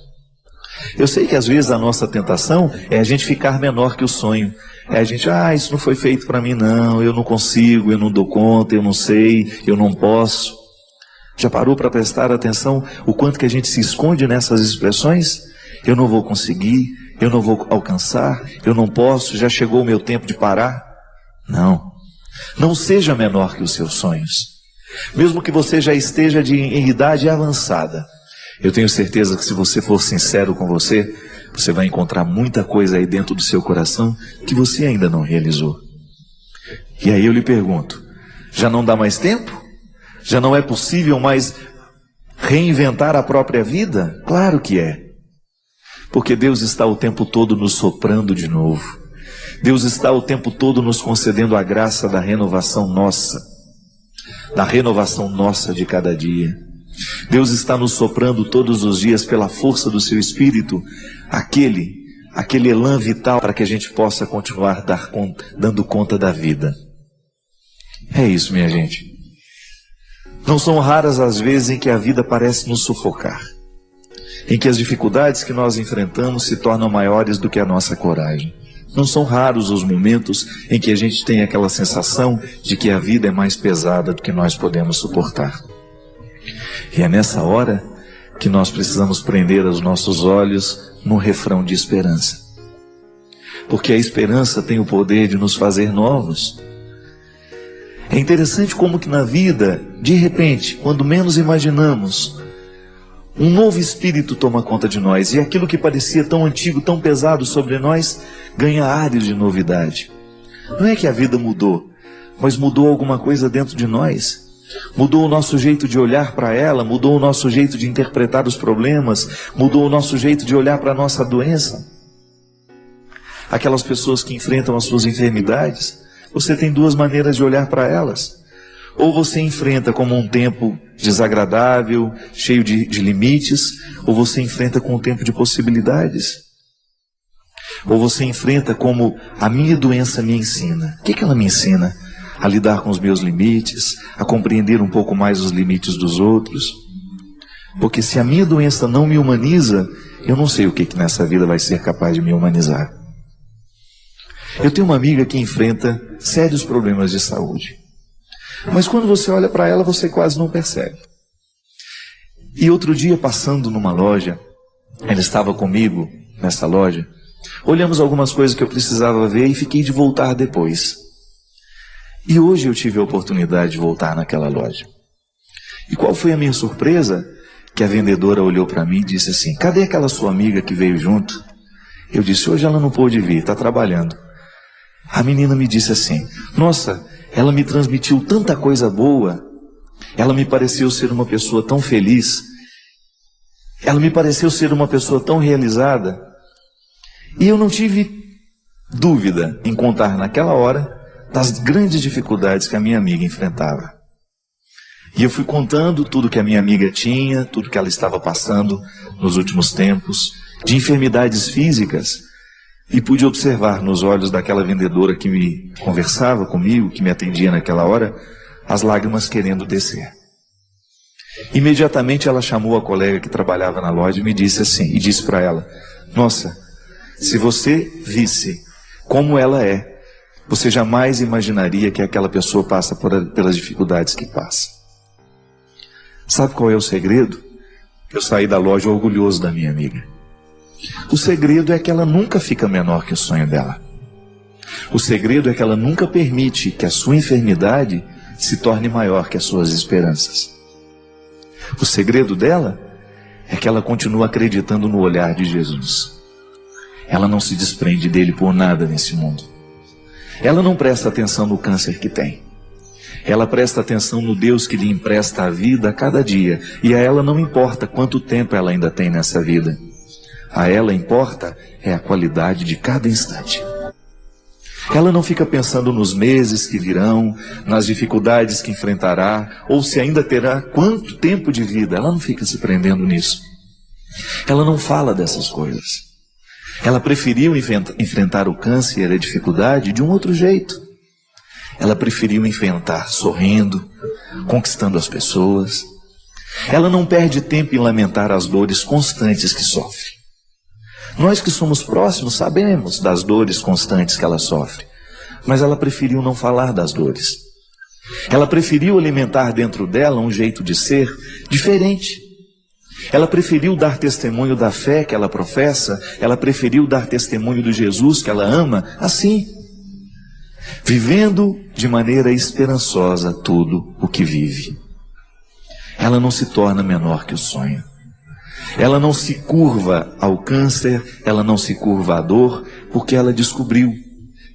Eu sei que às vezes a nossa tentação é a gente ficar menor que o sonho. É a gente, isso não foi feito para mim não, eu não consigo, eu não dou conta, eu não sei, eu não posso. Já parou para prestar atenção o quanto que a gente se esconde nessas expressões? Eu não vou conseguir, eu não vou alcançar, eu não posso, já chegou o meu tempo de parar. Não seja menor que os seus sonhos. Mesmo que você já esteja em idade avançada, eu tenho certeza que se você for sincero com você, você vai encontrar muita coisa aí dentro do seu coração que você ainda não realizou. E aí eu lhe pergunto, já não dá mais tempo? Já não é possível mais reinventar a própria vida? Claro que é. Porque Deus está o tempo todo nos soprando de novo. Deus está o tempo todo nos concedendo a graça da renovação nossa de cada dia. Deus está nos soprando todos os dias pela força do seu Espírito, aquele elan vital para que a gente possa continuar dando conta da vida. É isso, minha gente. Não são raras as vezes em que a vida parece nos sufocar, em que as dificuldades que nós enfrentamos se tornam maiores do que a nossa coragem. Não são raros os momentos em que a gente tem aquela sensação de que a vida é mais pesada do que nós podemos suportar. E é nessa hora que nós precisamos prender os nossos olhos no refrão de esperança. Porque a esperança tem o poder de nos fazer novos. É interessante como que na vida, de repente, quando menos imaginamos, Um novo espírito toma conta de nós, e aquilo que parecia tão antigo, tão pesado sobre nós, ganha ares de novidade. Não é que a vida mudou, mas mudou alguma coisa dentro de nós. Mudou o nosso jeito de olhar para ela, mudou o nosso jeito de interpretar os problemas, mudou o nosso jeito de olhar para a nossa doença. Aquelas pessoas que enfrentam as suas enfermidades, você tem duas maneiras de olhar para elas. Ou você enfrenta como um tempo desagradável, cheio de limites, ou você enfrenta com um tempo de possibilidades. Ou você enfrenta como a minha doença me ensina. O que ela me ensina? A lidar com os meus limites, a compreender um pouco mais os limites dos outros. Porque se a minha doença não me humaniza, eu não sei o que nessa vida vai ser capaz de me humanizar. Eu tenho uma amiga que enfrenta sérios problemas de saúde. Mas quando você olha para ela, você quase não percebe. E outro dia, passando numa loja, ela estava comigo nessa loja, olhamos algumas coisas que eu precisava ver e fiquei de voltar depois. E hoje eu tive a oportunidade de voltar naquela loja. E qual foi a minha surpresa? Que a vendedora olhou para mim e disse assim: cadê aquela sua amiga que veio junto? Eu disse: hoje ela não pôde vir, está trabalhando. A menina me disse assim: nossa, ela me transmitiu tanta coisa boa, ela me pareceu ser uma pessoa tão feliz, ela me pareceu ser uma pessoa tão realizada. E eu não tive dúvida em contar naquela hora das grandes dificuldades que a minha amiga enfrentava. E eu fui contando tudo que a minha amiga tinha, tudo que ela estava passando nos últimos tempos, de enfermidades físicas, e pude observar nos olhos daquela vendedora que me conversava comigo, que me atendia naquela hora, as lágrimas querendo descer. Imediatamente ela chamou a colega que trabalhava na loja e me disse assim, e disse para ela: nossa, se você visse como ela é, você jamais imaginaria que aquela pessoa passa pelas dificuldades que passa. Sabe qual é o segredo? Eu saí da loja orgulhoso da minha amiga. O segredo é que ela nunca fica menor que o sonho dela. O segredo é que ela nunca permite que a sua enfermidade se torne maior que as suas esperanças. O segredo dela é que ela continua acreditando no olhar de Jesus. Ela não se desprende dele por nada nesse mundo. Ela não presta atenção no câncer que tem. Ela presta atenção no Deus que lhe empresta a vida a cada dia. E a ela não importa quanto tempo ela ainda tem nessa vida. A ela importa é a qualidade de cada instante. Ela não fica pensando nos meses que virão, nas dificuldades que enfrentará, ou se ainda terá quanto tempo de vida. Ela não fica se prendendo nisso. Ela não fala dessas coisas. Ela preferiu enfrentar o câncer e a dificuldade de um outro jeito. Ela preferiu enfrentar sorrindo, conquistando as pessoas. Ela não perde tempo em lamentar as dores constantes que sofre. Nós que somos próximos sabemos das dores constantes que ela sofre, mas ela preferiu não falar das dores. Ela preferiu alimentar dentro dela um jeito de ser diferente. Ela preferiu dar testemunho da fé que ela professa, ela preferiu dar testemunho do Jesus que ela ama, assim, vivendo de maneira esperançosa tudo o que vive. Ela não se torna menor que o sonho. Ela não se curva ao câncer, ela não se curva à dor, porque ela descobriu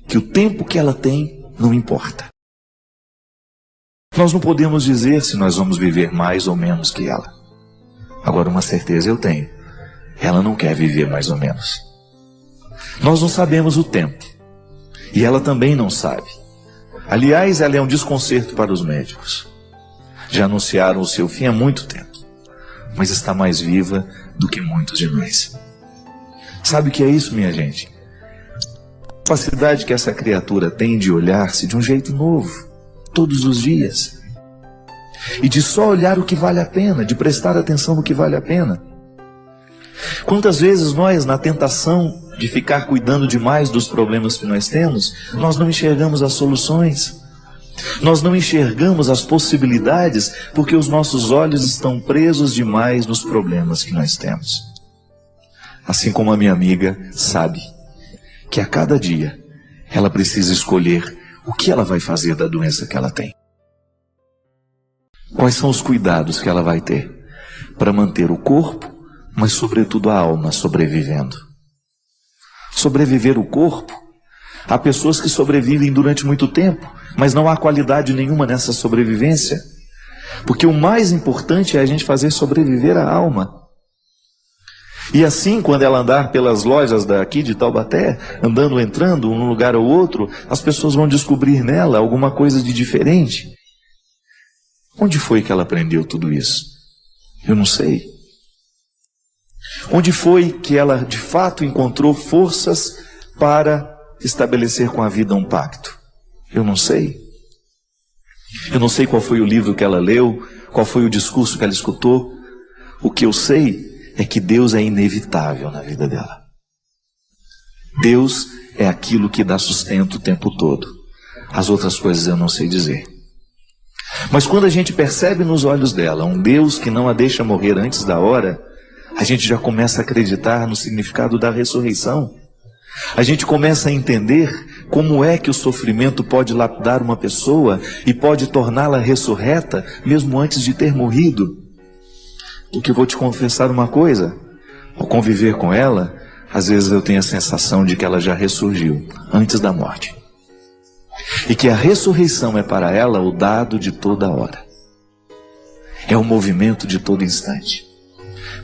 que o tempo que ela tem não importa. Nós não podemos dizer se nós vamos viver mais ou menos que ela. Agora, uma certeza eu tenho: ela não quer viver mais ou menos. Nós não sabemos o tempo, e ela também não sabe. Aliás, ela é um desconcerto para os médicos. Já anunciaram o seu fim há muito tempo, mas está mais viva do que muitos de nós. Sabe o que é isso, minha gente? A capacidade que essa criatura tem de olhar-se de um jeito novo, todos os dias. E de só olhar o que vale a pena, de prestar atenção no que vale a pena. Quantas vezes nós, na tentação de ficar cuidando demais dos problemas que nós temos, nós não enxergamos as soluções. Nós não enxergamos as possibilidades porque os nossos olhos estão presos demais nos problemas que nós temos. Assim como a minha amiga sabe que a cada dia ela precisa escolher o que ela vai fazer da doença que ela tem. Quais são os cuidados que ela vai ter para manter o corpo, mas sobretudo a alma sobrevivendo. Sobreviver o corpo, há pessoas que sobrevivem durante muito tempo, mas não há qualidade nenhuma nessa sobrevivência, porque o mais importante é a gente fazer sobreviver a alma. E assim, quando ela andar pelas lojas daqui de Taubaté, entrando num lugar ou outro, as pessoas vão descobrir nela alguma coisa de diferente. Onde foi que ela aprendeu tudo isso? Eu não sei. Onde foi que ela de fato encontrou forças para estabelecer com a vida um pacto? Eu não sei. Eu não sei qual foi o livro que ela leu, qual foi o discurso que ela escutou. O que eu sei é que Deus é inevitável na vida dela. Deus é aquilo que dá sustento o tempo todo. As outras coisas eu não sei dizer. Mas quando a gente percebe nos olhos dela um Deus que não a deixa morrer antes da hora, a gente já começa a acreditar no significado da ressurreição. A gente começa a entender como é que o sofrimento pode lapidar uma pessoa e pode torná-la ressurreta mesmo antes de ter morrido. Porque eu vou te confessar uma coisa, ao conviver com ela, às vezes eu tenho a sensação de que ela já ressurgiu antes da morte. E que a ressurreição é para ela o dado de toda hora. É o movimento de todo instante.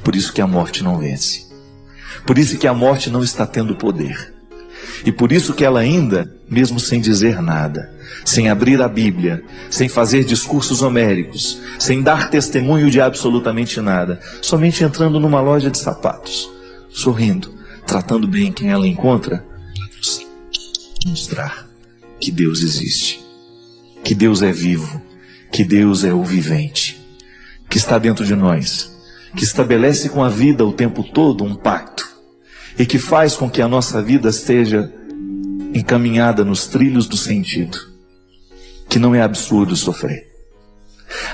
Por isso que a morte não vence. Por isso que a morte não está tendo poder. E por isso que ela ainda, mesmo sem dizer nada, sem abrir a Bíblia, sem fazer discursos homéricos, sem dar testemunho de absolutamente nada, somente entrando numa loja de sapatos, sorrindo, tratando bem quem ela encontra, mostrar que Deus existe, que Deus é vivo, que Deus é o vivente, que está dentro de nós, que estabelece com a vida o tempo todo um pacto, e que faz com que a nossa vida esteja encaminhada nos trilhos do sentido, que não é absurdo sofrer.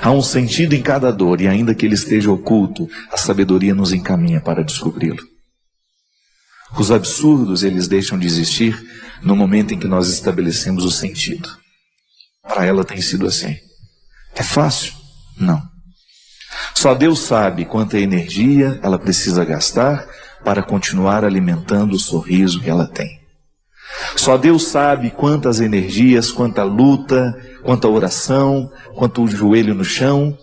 Há um sentido em cada dor, e ainda que ele esteja oculto, a sabedoria nos encaminha para descobri-lo. Os absurdos, eles deixam de existir no momento em que nós estabelecemos o sentido. Para ela tem sido assim. É fácil? Não. Só Deus sabe quanta energia ela precisa gastar para continuar alimentando o sorriso que ela tem. Só Deus sabe quantas energias, quanta luta, quanta oração, quanto joelho no chão,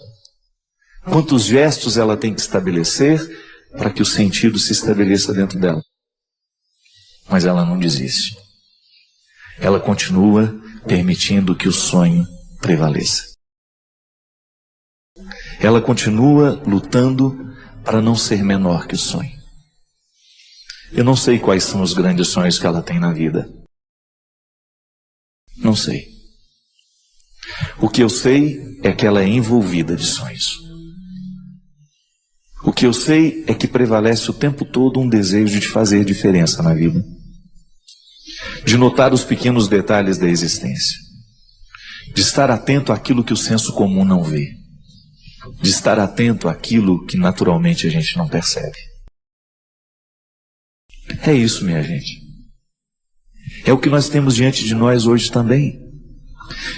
quantos gestos ela tem que estabelecer para que o sentido se estabeleça dentro dela. Mas ela não desiste. Ela continua permitindo que o sonho prevaleça. Ela continua lutando para não ser menor que o sonho. Eu não sei quais são os grandes sonhos que ela tem na vida. Não sei. O que eu sei é que ela é envolvida de sonhos. O que eu sei é que prevalece o tempo todo um desejo de fazer diferença na vida. De notar os pequenos detalhes da existência. De estar atento àquilo que o senso comum não vê. De estar atento àquilo que naturalmente a gente não percebe. É isso, minha gente. É o que nós temos diante de nós hoje também.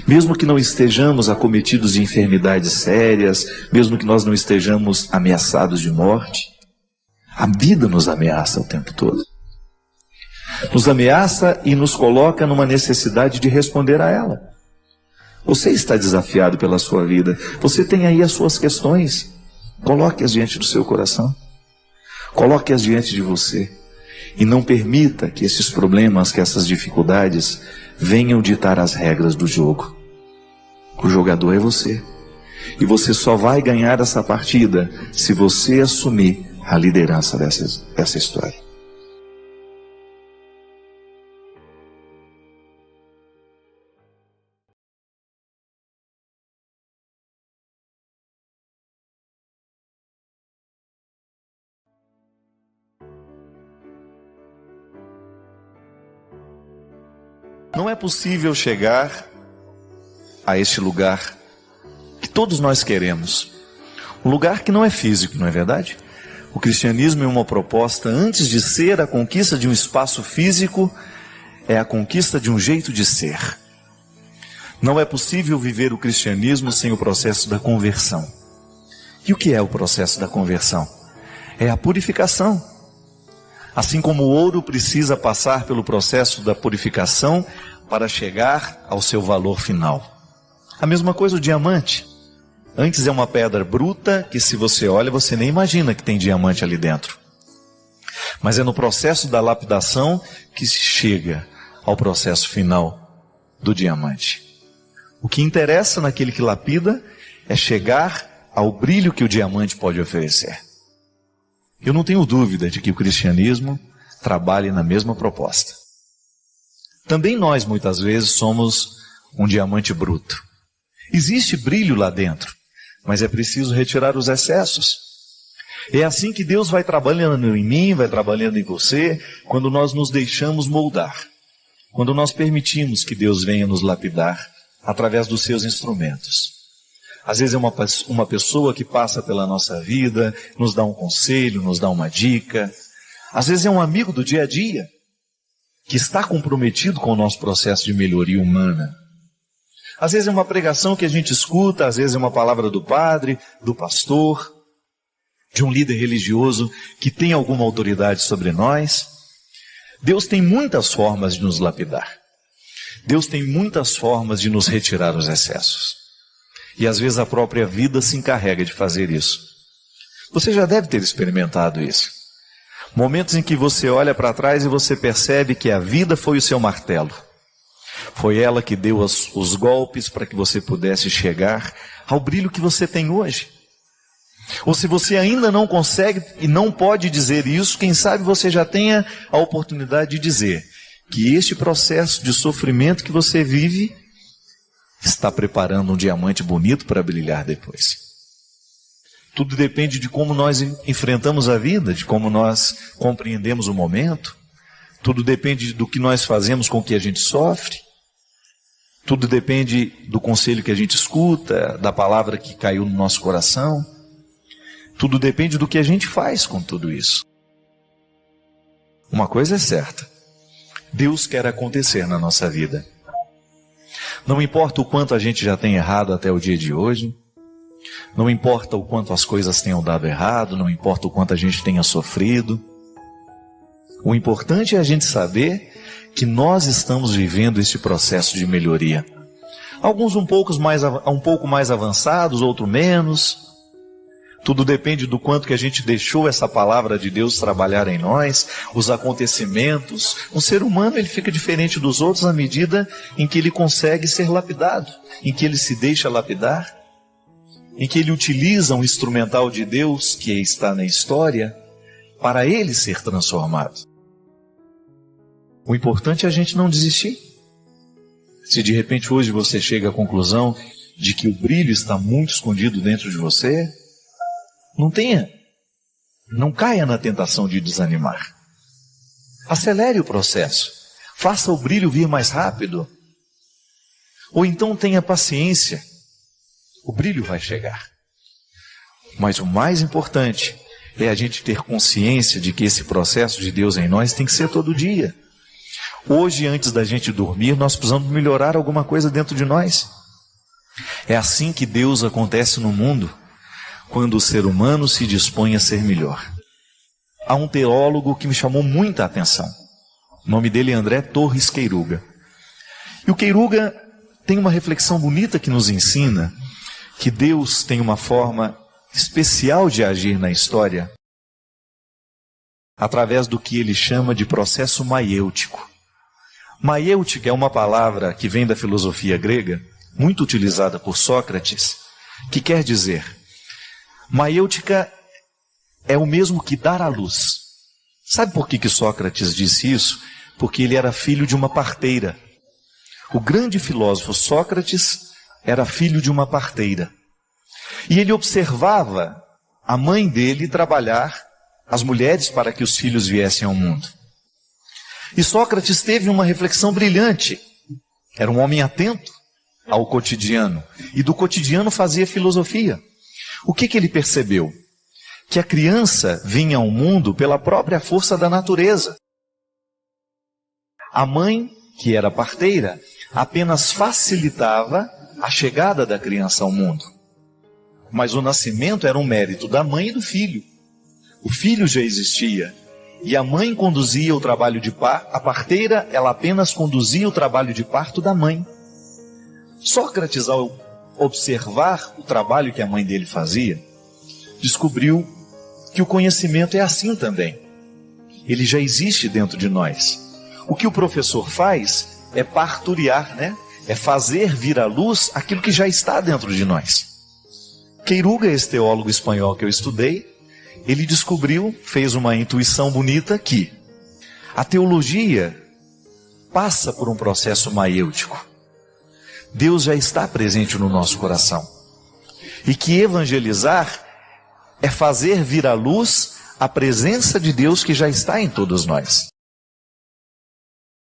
Mesmo que não estejamos acometidos de enfermidades sérias, mesmo que nós não estejamos ameaçados de morte, a vida nos ameaça o tempo todo. Nos ameaça e nos coloca numa necessidade de responder a ela. Você está desafiado pela sua vida. Você tem aí as suas questões. Coloque-as diante do seu coração. Coloque-as diante de você. E não permita que esses problemas, que essas dificuldades venham ditar as regras do jogo. O jogador é você. E você só vai ganhar essa partida se você assumir a liderança dessa história. Não é possível chegar a este lugar que todos nós queremos. Um lugar que não é físico, não é verdade? O cristianismo é uma proposta, antes de ser a conquista de um espaço físico, é a conquista de um jeito de ser. Não é possível viver o cristianismo sem o processo da conversão. E o que é o processo da conversão? É a purificação. Assim como o ouro precisa passar pelo processo da purificação para chegar ao seu valor final. A mesma coisa o diamante. Antes é uma pedra bruta que, se você olha, você nem imagina que tem diamante ali dentro. Mas é no processo da lapidação que se chega ao processo final do diamante. O que interessa naquele que lapida é chegar ao brilho que o diamante pode oferecer. Eu não tenho dúvida de que o cristianismo trabalhe na mesma proposta. Também nós, muitas vezes, somos um diamante bruto. Existe brilho lá dentro, mas é preciso retirar os excessos. É assim que Deus vai trabalhando em mim, vai trabalhando em você, quando nós nos deixamos moldar. Quando nós permitimos que Deus venha nos lapidar através dos seus instrumentos. Às vezes é uma pessoa que passa pela nossa vida, nos dá um conselho, nos dá uma dica. Às vezes é um amigo do dia a dia, que está comprometido com o nosso processo de melhoria humana. Às vezes é uma pregação que a gente escuta, às vezes é uma palavra do padre, do pastor, de um líder religioso que tem alguma autoridade sobre nós. Deus tem muitas formas de nos lapidar. Deus tem muitas formas de nos retirar os excessos. E às vezes a própria vida se encarrega de fazer isso. Você já deve ter experimentado isso. Momentos em que você olha para trás e você percebe que a vida foi o seu martelo. Foi ela que deu os golpes para que você pudesse chegar ao brilho que você tem hoje. Ou se você ainda não consegue e não pode dizer isso, quem sabe você já tenha a oportunidade de dizer que este processo de sofrimento que você vive está preparando um diamante bonito para brilhar depois. Tudo depende de como nós enfrentamos a vida, de como nós compreendemos o momento. Tudo depende do que nós fazemos com o que a gente sofre. Tudo depende do conselho que a gente escuta, da palavra que caiu no nosso coração. Tudo depende do que a gente faz com tudo isso. Uma coisa é certa: Deus quer acontecer na nossa vida. Não importa o quanto a gente já tem errado até o dia de hoje, não importa o quanto as coisas tenham dado errado, não importa o quanto a gente tenha sofrido. O importante é a gente saber que nós estamos vivendo esse processo de melhoria. Alguns um pouco mais avançados, outros menos. Tudo depende do quanto que a gente deixou essa palavra de Deus trabalhar em nós, os acontecimentos. Um ser humano, ele fica diferente dos outros à medida em que ele consegue ser lapidado, em que ele se deixa lapidar, em que ele utiliza um instrumental de Deus que está na história para ele ser transformado. O importante é a gente não desistir. Se de repente hoje você chega à conclusão de que o brilho está muito escondido dentro de você, não caia na tentação de desanimar. Acelere o processo. Faça o brilho vir mais rápido. Ou então tenha paciência. O brilho vai chegar. Mas o mais importante é a gente ter consciência de que esse processo de Deus em nós tem que ser todo dia. Hoje, antes da gente dormir, nós precisamos melhorar alguma coisa dentro de nós. É assim que Deus acontece no mundo, quando o ser humano se dispõe a ser melhor. Há um teólogo que me chamou muita atenção. O nome dele é André Torres Queiruga. E o Queiruga tem uma reflexão bonita que nos ensina que Deus tem uma forma especial de agir na história através do que ele chama de processo maiêutico. Maiêutica é uma palavra que vem da filosofia grega, muito utilizada por Sócrates, que quer dizer: maiêutica é o mesmo que dar à luz. Sabe por que Sócrates disse isso? Porque ele era filho de uma parteira. O grande filósofo Sócrates era filho de uma parteira. E ele observava a mãe dele trabalhar as mulheres para que os filhos viessem ao mundo. E Sócrates teve uma reflexão brilhante. Era um homem atento ao cotidiano. E do cotidiano fazia filosofia. O que ele percebeu? Que a criança vinha ao mundo pela própria força da natureza. A mãe, que era parteira, apenas facilitava a chegada da criança ao mundo. Mas o nascimento era um mérito da mãe e do filho. O filho já existia. E a mãe conduzia o trabalho de parto. A parteira, ela apenas conduzia o trabalho de parto da mãe. Sócrates, ao observar o trabalho que a mãe dele fazia, descobriu que o conhecimento é assim também. Ele já existe dentro de nós. O que o professor faz é parturiar, né? É fazer vir à luz aquilo que já está dentro de nós. Queiruga, esse teólogo espanhol que eu estudei, ele descobriu, fez uma intuição bonita que a teologia passa por um processo maiêutico. Deus já está presente no nosso coração. E que evangelizar é fazer vir à luz a presença de Deus que já está em todos nós.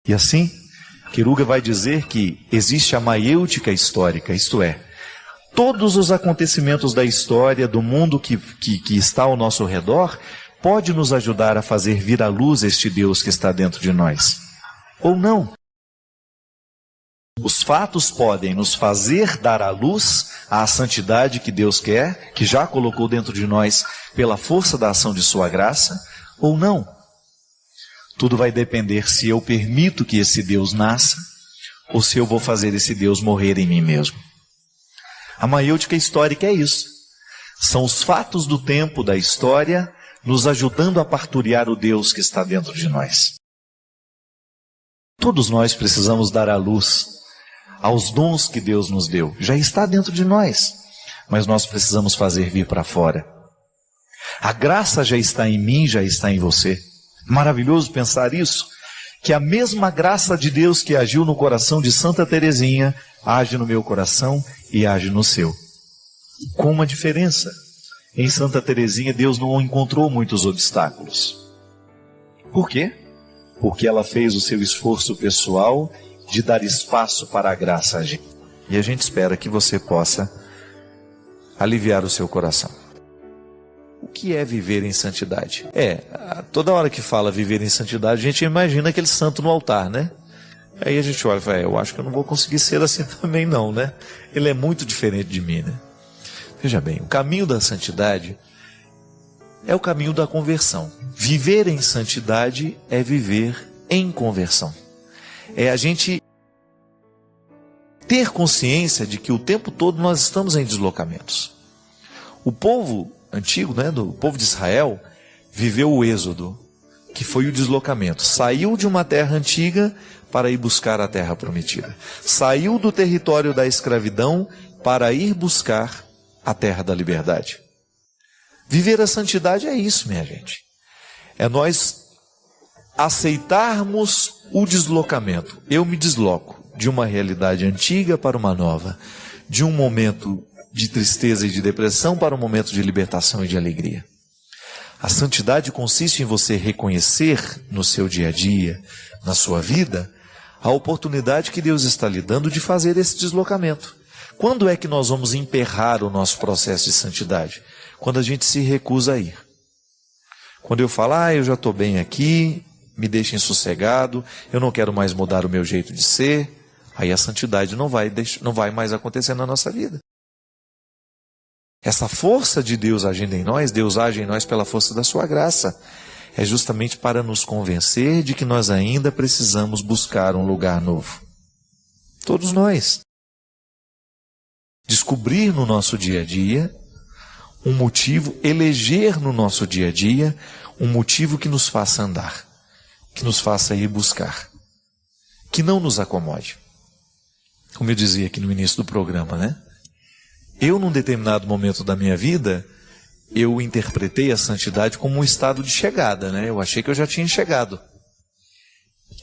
E assim, Queiruga vai dizer que existe a maiêutica histórica, isto é, todos os acontecimentos da história, do mundo que está ao nosso redor, pode nos ajudar a fazer vir à luz este Deus que está dentro de nós. Ou não. Os fatos podem nos fazer dar à luz à santidade que Deus quer, que já colocou dentro de nós pela força da ação de sua graça, ou não. Tudo vai depender se eu permito que esse Deus nasça, ou se eu vou fazer esse Deus morrer em mim mesmo. A maiêutica histórica é isso. São os fatos do tempo, da história, nos ajudando a parturiar o Deus que está dentro de nós. Todos nós precisamos dar à luz aos dons que Deus nos deu. Já está dentro de nós, mas nós precisamos fazer vir para fora. A graça já está em mim, já está em você. Maravilhoso pensar isso, que a mesma graça de Deus que agiu no coração de Santa Teresinha, age no meu coração e age no seu. Com uma diferença. Em Santa Teresinha, Deus não encontrou muitos obstáculos. Por quê? Porque ela fez o seu esforço pessoal de dar espaço para a graça agir. E a gente espera que você possa aliviar o seu coração. O que é viver em santidade? Toda hora que fala viver em santidade, a gente imagina aquele santo no altar, né? Aí a gente olha e fala, eu acho que eu não vou conseguir ser assim também não, né? Ele é muito diferente de mim, né? Veja bem, o caminho da santidade é o caminho da conversão. Viver em santidade é viver em conversão. É a gente ter consciência de que o tempo todo nós estamos em deslocamentos. O povo antigo, né, do povo de Israel, viveu o êxodo, que foi o deslocamento. Saiu de uma terra antiga para ir buscar a terra prometida. Saiu do território da escravidão para ir buscar a terra da liberdade. Viver a santidade é isso, minha gente. É nós aceitarmos o deslocamento. Eu me desloco de uma realidade antiga para uma nova, de um momento de tristeza e de depressão para um momento de libertação e de alegria. A santidade consiste em você reconhecer no seu dia a dia, na sua vida, a oportunidade que Deus está lhe dando de fazer esse deslocamento. Quando é que nós vamos emperrar o nosso processo de santidade? Quando a gente se recusa a ir. Quando eu falo, eu já estou bem aqui, me deixem sossegado, eu não quero mais mudar o meu jeito de ser, aí a santidade não vai mais acontecer na nossa vida. Essa força de Deus agindo em nós, Deus age em nós pela força da sua graça, é justamente para nos convencer de que nós ainda precisamos buscar um lugar novo. Todos nós. Descobrir no nosso dia a dia um motivo, eleger no nosso dia a dia um motivo que nos faça andar, que nos faça ir buscar, que não nos acomode. Como eu dizia aqui no início do programa, né? Eu, num determinado momento da minha vida, eu interpretei a santidade como um estado de chegada, né? Eu achei que eu já tinha chegado.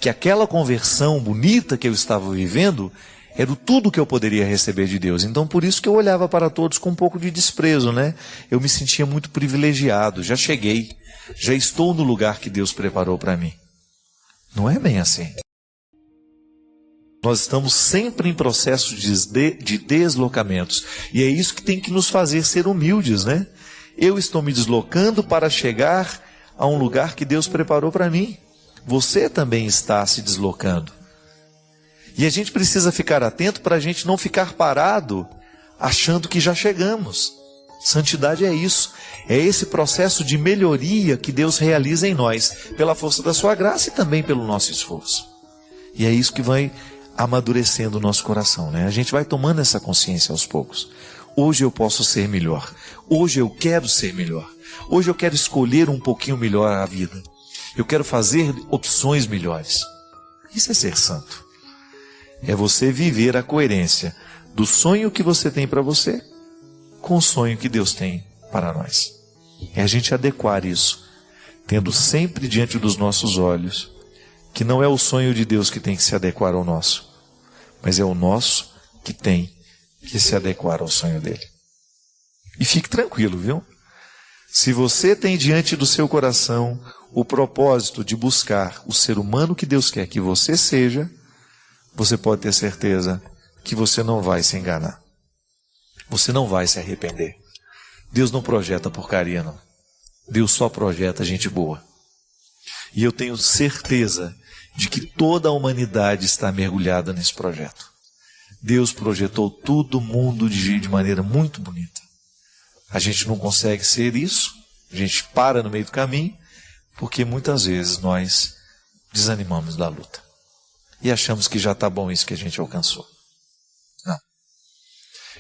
Que aquela conversão bonita que eu estava vivendo era tudo que eu poderia receber de Deus. Então, por isso que eu olhava para todos com um pouco de desprezo, né? Eu me sentia muito privilegiado, já cheguei, já estou no lugar que Deus preparou para mim. Não é bem assim. Nós estamos sempre em processo de deslocamentos. E é isso que tem que nos fazer ser humildes, né? Eu estou me deslocando para chegar a um lugar que Deus preparou para mim. Você também está se deslocando. E a gente precisa ficar atento para a gente não ficar parado achando que já chegamos. Santidade é isso, é esse processo de melhoria que Deus realiza em nós, pela força da sua graça e também pelo nosso esforço. E é isso que vai amadurecendo o nosso coração, né? A gente vai tomando essa consciência aos poucos. Hoje eu posso ser melhor, hoje eu quero ser melhor, hoje eu quero escolher um pouquinho melhor a vida, eu quero fazer opções melhores. Isso é ser santo. É você viver a coerência do sonho que você tem para você com o sonho que Deus tem para nós. É a gente adequar isso, tendo sempre diante dos nossos olhos que não é o sonho de Deus que tem que se adequar ao nosso, mas é o nosso que tem que se adequar ao sonho dele. E fique tranquilo, viu? Se você tem diante do seu coração o propósito de buscar o ser humano que Deus quer que você seja, você pode ter certeza que você não vai se enganar. Você não vai se arrepender. Deus não projeta porcaria, não. Deus só projeta gente boa. E eu tenho certeza de que toda a humanidade está mergulhada nesse projeto. Deus projetou todo mundo de maneira muito bonita. A gente não consegue ser isso, a gente para no meio do caminho, porque muitas vezes nós desanimamos da luta. E achamos que já está bom isso que a gente alcançou. Não.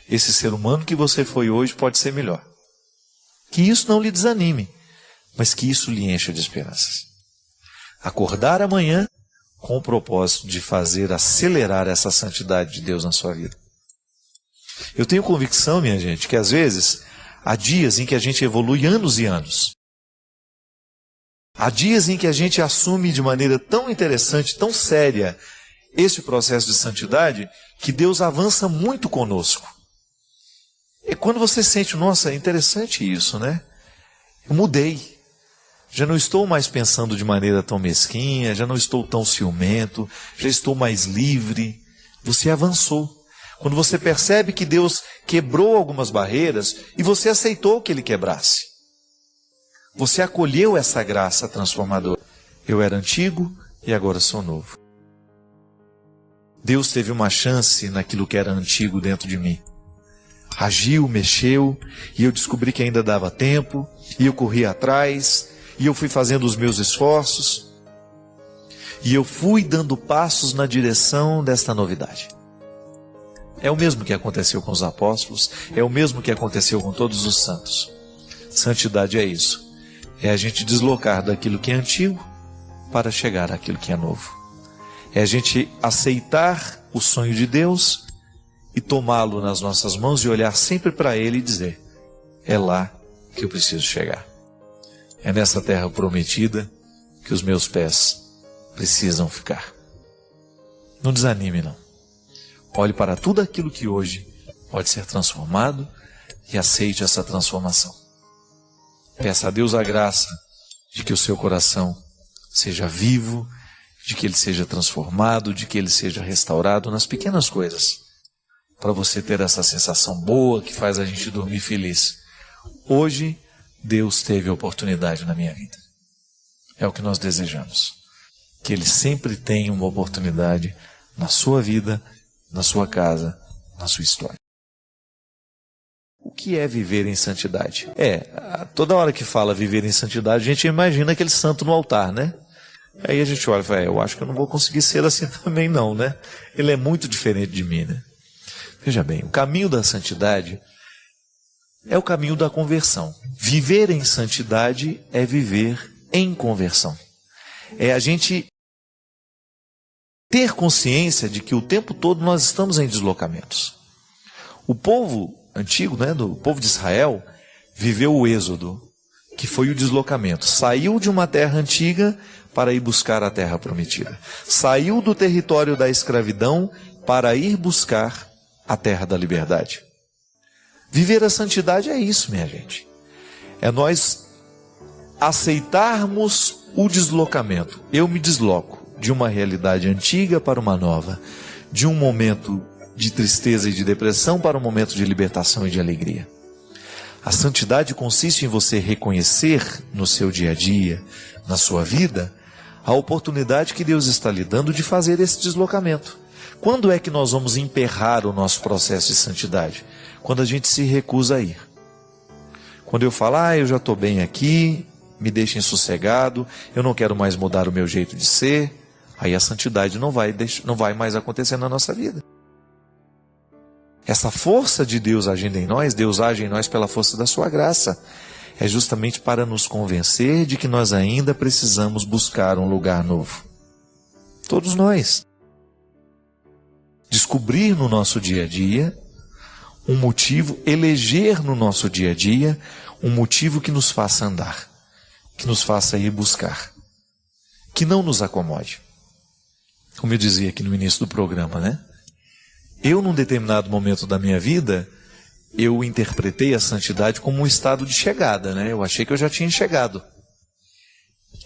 Esse ser humano que você foi hoje pode ser melhor. Que isso não lhe desanime, mas que isso lhe encha de esperanças. Acordar amanhã com o propósito de fazer acelerar essa santidade de Deus na sua vida. Eu tenho convicção, minha gente, que às vezes há dias em que a gente evolui anos e anos. Há dias em que a gente assume de maneira tão interessante, tão séria, esse processo de santidade, que Deus avança muito conosco. E quando você sente, nossa, é interessante isso, né? Eu mudei. Já não estou mais pensando de maneira tão mesquinha, já não estou tão ciumento, já estou mais livre. Você avançou. Quando você percebe que Deus quebrou algumas barreiras e você aceitou que Ele quebrasse. Você acolheu essa graça transformadora. Eu era antigo e agora sou novo. Deus teve uma chance naquilo que era antigo dentro de mim. Agiu, mexeu, e eu descobri que ainda dava tempo, e eu corri atrás, e eu fui fazendo os meus esforços, e eu fui dando passos na direção desta novidade. É o mesmo que aconteceu com os apóstolos, é o mesmo que aconteceu com todos os santos. Santidade é isso. É a gente deslocar daquilo que é antigo para chegar àquilo que é novo. É a gente aceitar o sonho de Deus e tomá-lo nas nossas mãos e olhar sempre para Ele e dizer, é lá que eu preciso chegar. É nessa terra prometida que os meus pés precisam ficar. Não desanime, não. Olhe para tudo aquilo que hoje pode ser transformado e aceite essa transformação. Peça a Deus a graça de que o seu coração seja vivo, de que ele seja transformado, de que ele seja restaurado nas pequenas coisas, para você ter essa sensação boa que faz a gente dormir feliz. Hoje, Deus teve a oportunidade na minha vida. É o que nós desejamos. Que Ele sempre tenha uma oportunidade na sua vida, na sua casa, na sua história. O que é viver em santidade? Toda hora que fala viver em santidade, a gente imagina aquele santo no altar, né? Aí a gente olha e fala, eu acho que eu não vou conseguir ser assim também não, né? Ele é muito diferente de mim, né? Veja bem, o caminho da santidade é o caminho da conversão. Viver em santidade é viver em conversão. É a gente ter consciência de que o tempo todo nós estamos em deslocamentos. O povo antigo, né, do povo de Israel, viveu o êxodo, que foi o deslocamento. Saiu de uma terra antiga para ir buscar a terra prometida. Saiu do território da escravidão para ir buscar a terra da liberdade. Viver a santidade é isso, minha gente. É nós aceitarmos o deslocamento. Eu me desloco de uma realidade antiga para uma nova, de um momento de tristeza e de depressão para um momento de libertação e de alegria. A santidade consiste em você reconhecer no seu dia a dia, na sua vida, a oportunidade que Deus está lhe dando de fazer esse deslocamento. Quando é que nós vamos emperrar o nosso processo de santidade? Quando a gente se recusa a ir. Quando eu falo, eu já estou bem aqui, me deixem sossegado, eu não quero mais mudar o meu jeito de ser, aí a santidade não vai mais acontecer na nossa vida. Essa força de Deus agindo em nós, Deus age em nós pela força da sua graça, é justamente para nos convencer de que nós ainda precisamos buscar um lugar novo. Todos nós. Descobrir no nosso dia a dia um motivo, eleger no nosso dia a dia um motivo que nos faça andar, que nos faça ir buscar, que não nos acomode. Como eu dizia aqui no início do programa, né? Eu, num determinado momento da minha vida, eu interpretei a santidade como um estado de chegada, né? Eu achei que eu já tinha chegado.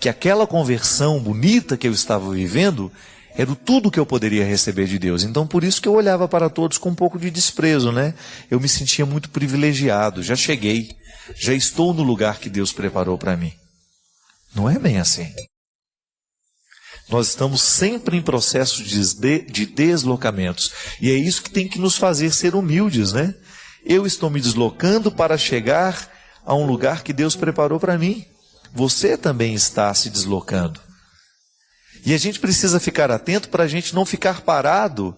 Que aquela conversão bonita que eu estava vivendo era tudo que eu poderia receber de Deus. Então, por isso que eu olhava para todos com um pouco de desprezo, né? Eu me sentia muito privilegiado, já cheguei, já estou no lugar que Deus preparou para mim. Não é bem assim. Nós estamos sempre em processo de deslocamentos. E é isso que tem que nos fazer ser humildes, né? Eu estou me deslocando para chegar a um lugar que Deus preparou para mim. Você também está se deslocando. E a gente precisa ficar atento para a gente não ficar parado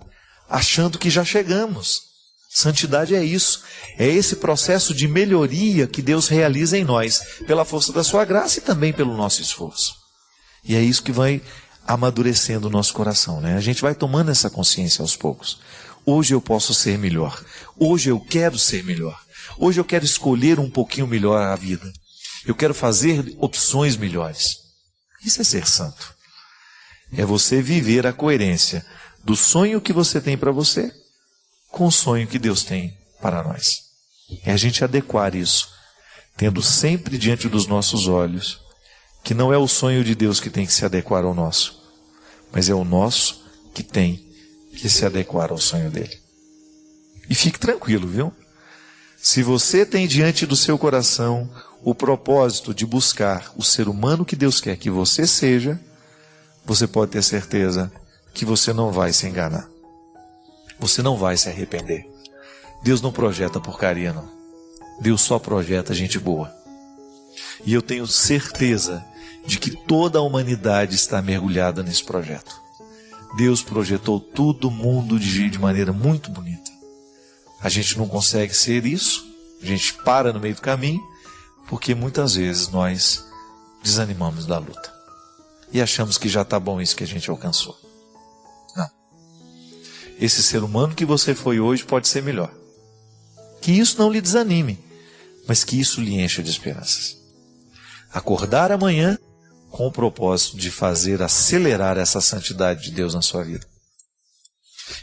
achando que já chegamos. Santidade é isso. É esse processo de melhoria que Deus realiza em nós, pela força da sua graça e também pelo nosso esforço. E é isso que vai amadurecendo o nosso coração, né? A gente vai tomando essa consciência aos poucos. Hoje eu posso ser melhor. Hoje eu quero ser melhor. Hoje eu quero escolher um pouquinho melhor a vida. Eu quero fazer opções melhores. Isso é ser santo. É você viver a coerência do sonho que você tem para você com o sonho que Deus tem para nós. É a gente adequar isso, tendo sempre diante dos nossos olhos que não é o sonho de Deus que tem que se adequar ao nosso, mas é o nosso que tem que se adequar ao sonho dele. E fique tranquilo, viu? Se você tem diante do seu coração o propósito de buscar o ser humano que Deus quer que você seja, você pode ter certeza que você não vai se enganar. Você não vai se arrepender. Deus não projeta porcaria, não. Deus só projeta gente boa. E eu tenho certeza de que toda a humanidade está mergulhada nesse projeto. Deus projetou todo mundo de maneira muito bonita. A gente não consegue ser isso, a gente para no meio do caminho, porque muitas vezes nós desanimamos da luta. E achamos que já está bom isso que a gente alcançou. Não. Esse ser humano que você foi hoje pode ser melhor. Que isso não lhe desanime, mas que isso lhe encha de esperanças. Acordar amanhã com o propósito de fazer acelerar essa santidade de Deus na sua vida.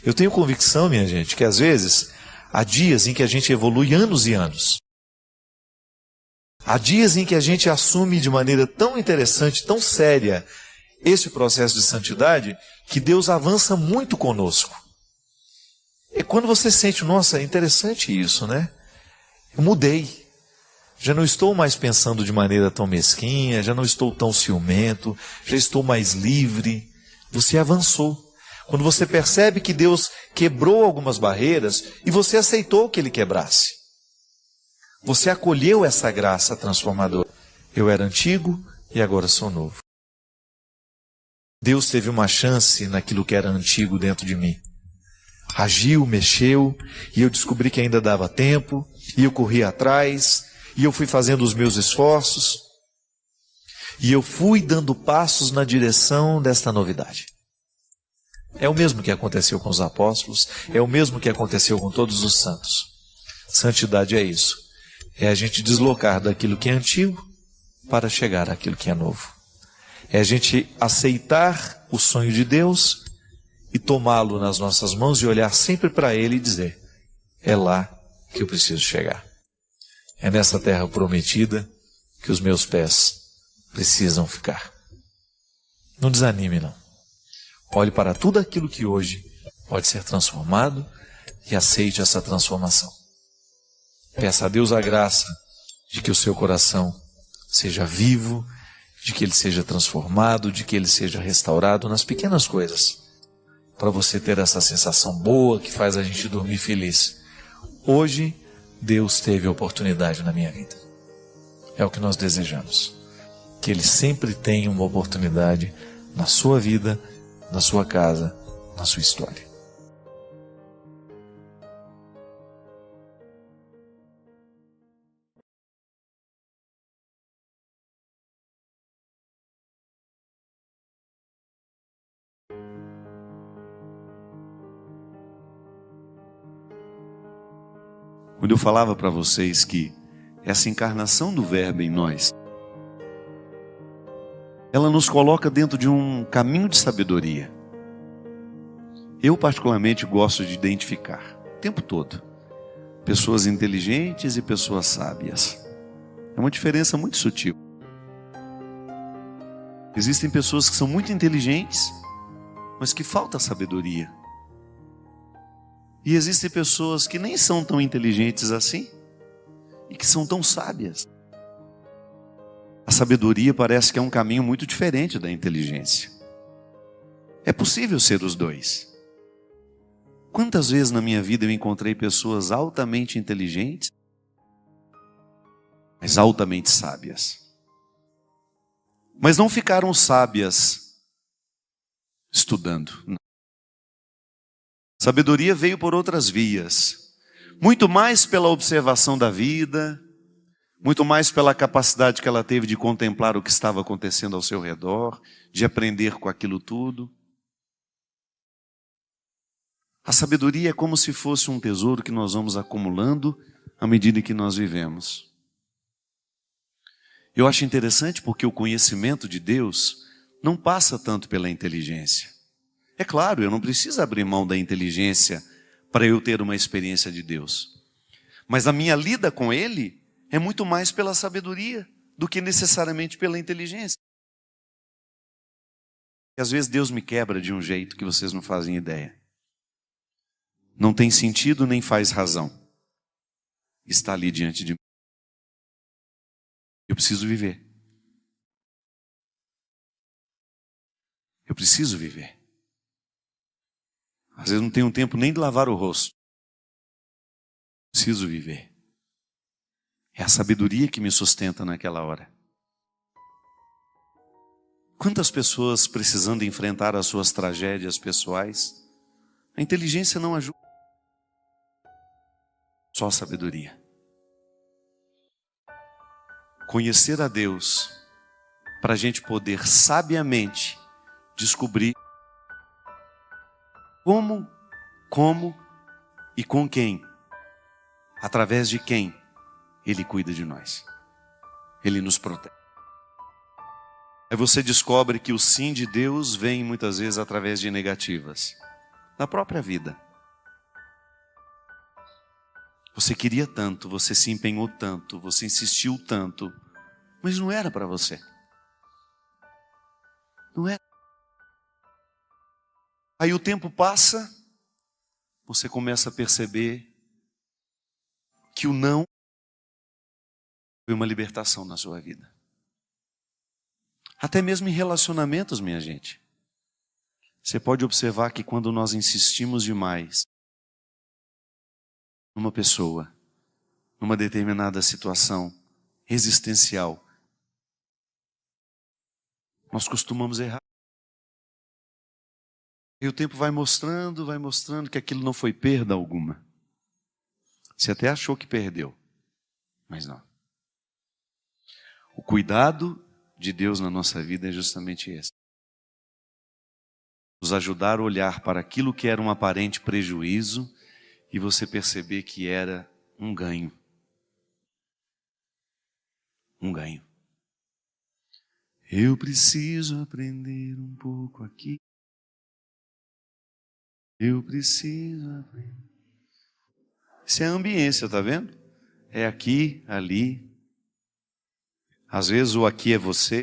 Eu tenho convicção, minha gente, que às vezes há dias em que a gente evolui anos e anos. Há dias em que a gente assume de maneira tão interessante, tão séria, esse processo de santidade, que Deus avança muito conosco. E quando você sente, nossa, é interessante isso, né? Eu mudei. Já não estou mais pensando de maneira tão mesquinha, já não estou tão ciumento, já estou mais livre. Você avançou. Quando você percebe que Deus quebrou algumas barreiras e você aceitou que Ele quebrasse. Você acolheu essa graça transformadora. Eu era antigo e agora sou novo. Deus teve uma chance naquilo que era antigo dentro de mim. Agiu, mexeu, e eu descobri que ainda dava tempo, e eu corri atrás, e eu fui fazendo os meus esforços, e eu fui dando passos na direção desta novidade. É o mesmo que aconteceu com os apóstolos, é o mesmo que aconteceu com todos os santos. Santidade é isso. É a gente deslocar daquilo que é antigo para chegar àquilo que é novo. É a gente aceitar o sonho de Deus e tomá-lo nas nossas mãos e olhar sempre para Ele e dizer, é lá que eu preciso chegar. É nessa terra prometida que os meus pés precisam ficar. Não desanime, não. Olhe para tudo aquilo que hoje pode ser transformado e aceite essa transformação. Peça a Deus a graça de que o seu coração seja vivo, de que ele seja transformado, de que ele seja restaurado nas pequenas coisas, para você ter essa sensação boa que faz a gente dormir feliz. Hoje, Deus teve a oportunidade na minha vida. é o que nós desejamos. Que Ele sempre tenha uma oportunidade na sua vida, na sua casa, na sua história.
Quando eu falava para vocês que essa encarnação do Verbo em nós, ela nos coloca dentro de um caminho de sabedoria. Eu particularmente gosto de identificar, o tempo todo, pessoas inteligentes e pessoas sábias. É uma diferença muito sutil. Existem pessoas que são muito inteligentes, mas que falta sabedoria. E existem pessoas que nem são tão inteligentes assim e que são tão sábias. A sabedoria parece que é um caminho muito diferente da inteligência. É possível ser os dois. Quantas vezes na minha vida eu encontrei pessoas altamente inteligentes, mas altamente sábias. Mas não ficaram sábias estudando. Sabedoria veio por outras vias, muito mais pela observação da vida, muito mais pela capacidade que ela teve de contemplar o que estava acontecendo ao seu redor, de aprender com aquilo tudo. A sabedoria é como se fosse um tesouro que nós vamos acumulando à medida que nós vivemos. Eu acho interessante porque o conhecimento de Deus não passa tanto pela inteligência. É claro, eu não preciso abrir mão da inteligência para eu ter uma experiência de Deus. Mas a minha lida com Ele é muito mais pela sabedoria do que necessariamente pela inteligência. E às vezes Deus me quebra de um jeito que vocês não fazem ideia. Não tem sentido nem faz razão. Está ali diante de mim. Eu preciso viver. Eu preciso viver. Às vezes não tenho tempo nem de lavar o rosto. Preciso viver. É a sabedoria que me sustenta naquela hora. Quantas pessoas precisando enfrentar as suas tragédias pessoais, a inteligência não ajuda. Só a sabedoria. Conhecer a Deus para a gente poder sabiamente descobrir como e com quem, através de quem Ele cuida de nós. Ele nos protege. Aí você descobre que o sim de Deus vem muitas vezes através de negativas. Na própria vida. Você queria tanto, você se empenhou tanto, você insistiu tanto, mas não era para você. Não era. Aí o tempo passa, você começa a perceber que o não foi uma libertação na sua vida. Até mesmo em relacionamentos, minha gente. Você pode observar que quando nós insistimos demais numa pessoa, numa determinada situação existencial, nós costumamos errar. E o tempo vai mostrando que aquilo não foi perda alguma. Você até achou que perdeu, mas não. O cuidado de Deus na nossa vida é justamente esse. Nos ajudar a olhar para aquilo que era um aparente prejuízo e você perceber que era um ganho. Um ganho. Eu preciso aprender um pouco aqui. Eu preciso aprender. Isso é a ambiência, tá vendo? É aqui, ali. Às vezes o aqui é você.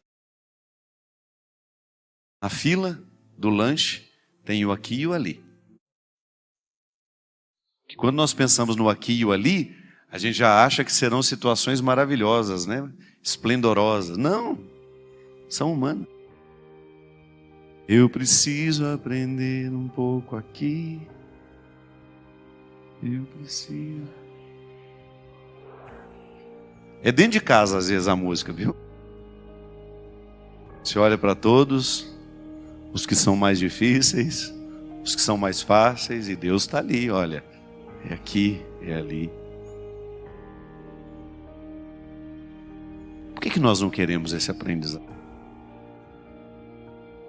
Na fila do lanche tem o aqui e o ali. Que quando nós pensamos no aqui e o ali, a gente já acha que serão situações maravilhosas, né? Esplendorosas. Não, são humanas. Eu preciso aprender um pouco aqui. Eu preciso. É dentro de casa, às vezes, a música, viu? Você olha para todos, os que são mais difíceis, os que são mais fáceis, e Deus está ali, olha. É aqui, é ali. Por que nós não queremos esse aprendizado?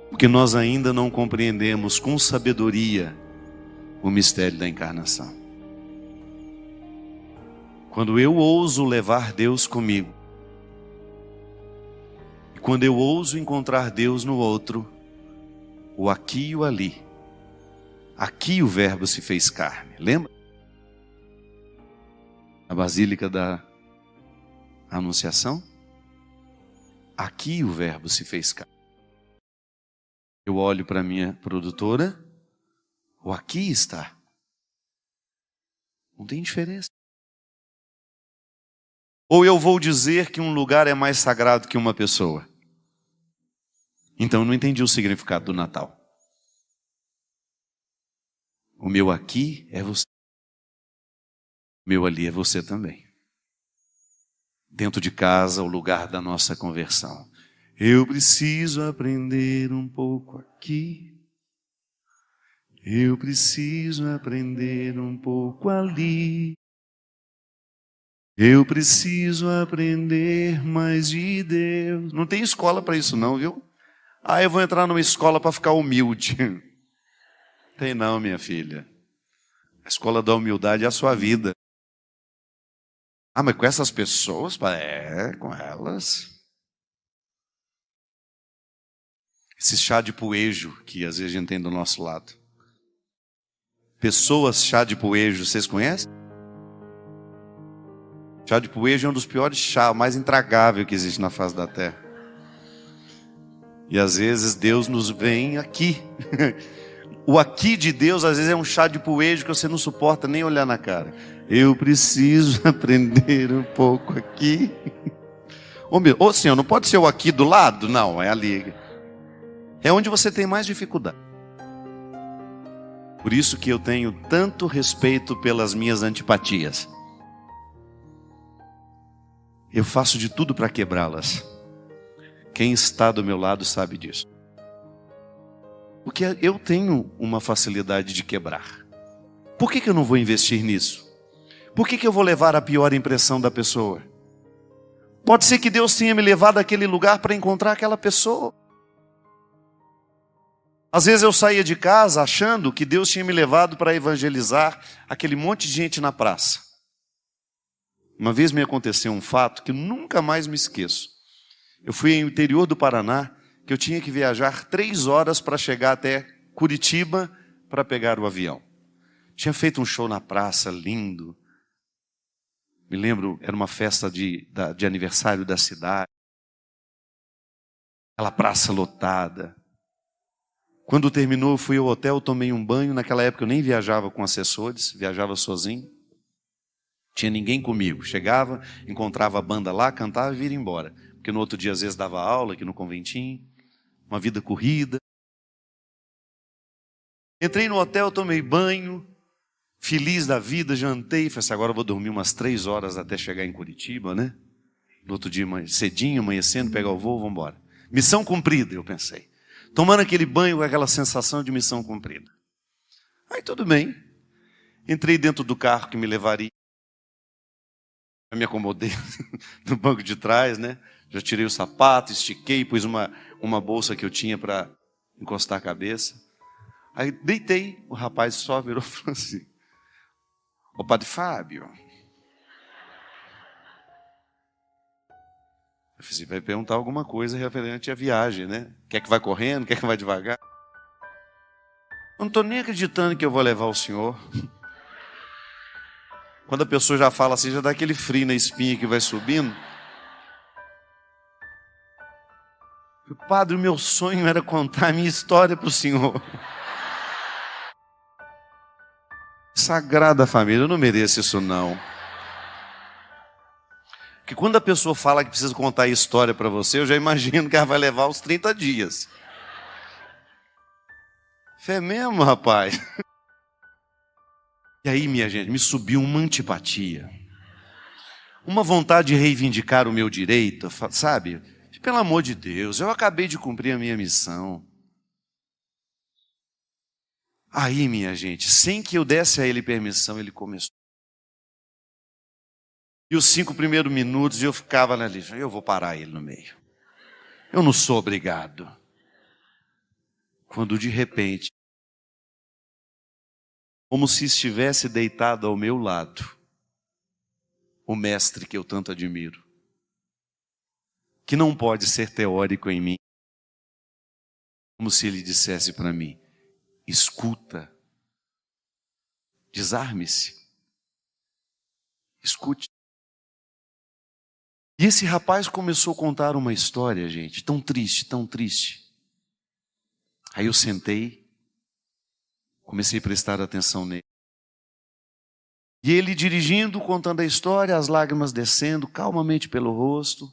Porque nós ainda não compreendemos com sabedoria o mistério da encarnação. Quando eu ouso levar Deus comigo, e quando eu ouso encontrar Deus no outro, o aqui e o ali, aqui o Verbo se fez carne, lembra? A Basílica da Anunciação, aqui o Verbo se fez carne. Eu olho para a minha produtora, o aqui está. Não tem diferença. Ou eu vou dizer que um lugar é mais sagrado que uma pessoa. Então eu não entendi o significado do Natal. O meu aqui é você. O meu ali é você também. Dentro de casa, o lugar da nossa conversão. Eu preciso aprender um pouco aqui. Eu preciso aprender um pouco ali. Eu preciso aprender mais de Deus. Não tem escola para isso não, viu? Ah, eu vou entrar numa escola para ficar humilde. Tem não, minha filha. A escola da humildade é a sua vida. Ah, mas com essas pessoas? É, com elas. Esse chá de poejo que às vezes a gente tem do nosso lado. Pessoas chá de poejo, vocês conhecem? Chá de poejo é um dos piores chás, o mais intragável que existe na face da terra. E às vezes Deus nos vem aqui. O aqui de Deus às vezes é um chá de poejo que você não suporta nem olhar na cara. Eu preciso aprender um pouco aqui. Ô Senhor, não pode ser o aqui do lado? Não, é ali. É onde você tem mais dificuldade. Por isso que eu tenho tanto respeito pelas minhas antipatias. Eu faço de tudo para quebrá-las. Quem está do meu lado sabe disso. Porque eu tenho uma facilidade de quebrar. Por que eu não vou investir nisso? Por que eu vou levar a pior impressão da pessoa? Pode ser que Deus tenha me levado àquele lugar para encontrar aquela pessoa. Às vezes eu saía de casa achando que Deus tinha me levado para evangelizar aquele monte de gente na praça. Uma vez me aconteceu um fato que eu nunca mais me esqueço. Eu fui no interior do Paraná, que eu tinha que viajar 3 horas para chegar até Curitiba para pegar o avião. Tinha feito um show na praça, lindo. Me lembro, era uma festa de aniversário da cidade. Aquela praça lotada. Quando terminou, eu fui ao hotel, tomei um banho. Naquela época eu nem viajava com assessores, viajava sozinho. Tinha ninguém comigo. Chegava, encontrava a banda lá, cantava e vira embora. Porque no outro dia às vezes dava aula aqui no conventinho. Uma vida corrida. Entrei no hotel, tomei banho. Feliz da vida, jantei. Falei assim, agora eu vou dormir umas 3 horas até chegar em Curitiba, né? No outro dia, cedinho, amanhecendo, pegar o voo, vamos embora. Missão cumprida, eu pensei. Tomando aquele banho com aquela sensação de missão cumprida. Aí tudo bem. Entrei dentro do carro que me levaria. Eu me acomodei no banco de trás, né? Já tirei o sapato, estiquei, pus uma bolsa que eu tinha para encostar a cabeça. Aí deitei, o rapaz só virou e falou assim, ô Padre Fábio. Eu falei assim, vai perguntar alguma coisa referente à viagem, né? Quer que vai correndo, quer que vai devagar? Eu não estou nem acreditando que eu vou levar o senhor. Quando a pessoa já fala assim, já dá aquele frio na espinha que vai subindo. Padre, o meu sonho era contar a minha história para o senhor. Sagrada família, eu não mereço isso não. Porque quando a pessoa fala que precisa contar a história para você, eu já imagino que ela vai levar uns 30 dias. É mesmo, rapaz? E aí, minha gente, me subiu uma antipatia. uma vontade de reivindicar o meu direito, sabe? Pelo amor de Deus, eu acabei de cumprir a minha missão. Aí, minha gente, sem que eu desse a ele permissão, ele começou. E os 5 primeiros minutos eu ficava ali, eu vou parar ele no meio. Eu não sou obrigado. Quando de repente, como se estivesse deitado ao meu lado, o mestre que eu tanto admiro, que não pode ser teórico em mim, como se ele dissesse para mim: escuta, desarme-se, escute. E esse rapaz começou a contar uma história, gente, tão triste, tão triste. Aí eu sentei, comecei a prestar atenção nele. E ele dirigindo, contando a história, as lágrimas descendo calmamente pelo rosto,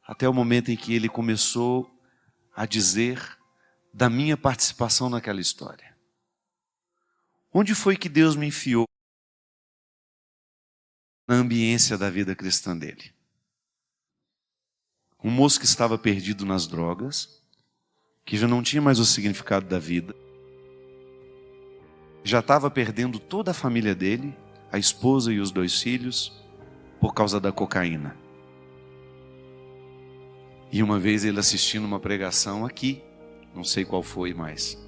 até o momento em que ele começou a dizer da minha participação naquela história. Onde foi que Deus me enfiou na ambiência da vida cristã dele? Um moço que estava perdido nas drogas, que já não tinha mais o significado da vida, já estava perdendo toda a família dele, a esposa e os 2 filhos, por causa da cocaína. E uma vez ele assistindo uma pregação aqui, não sei qual foi mais,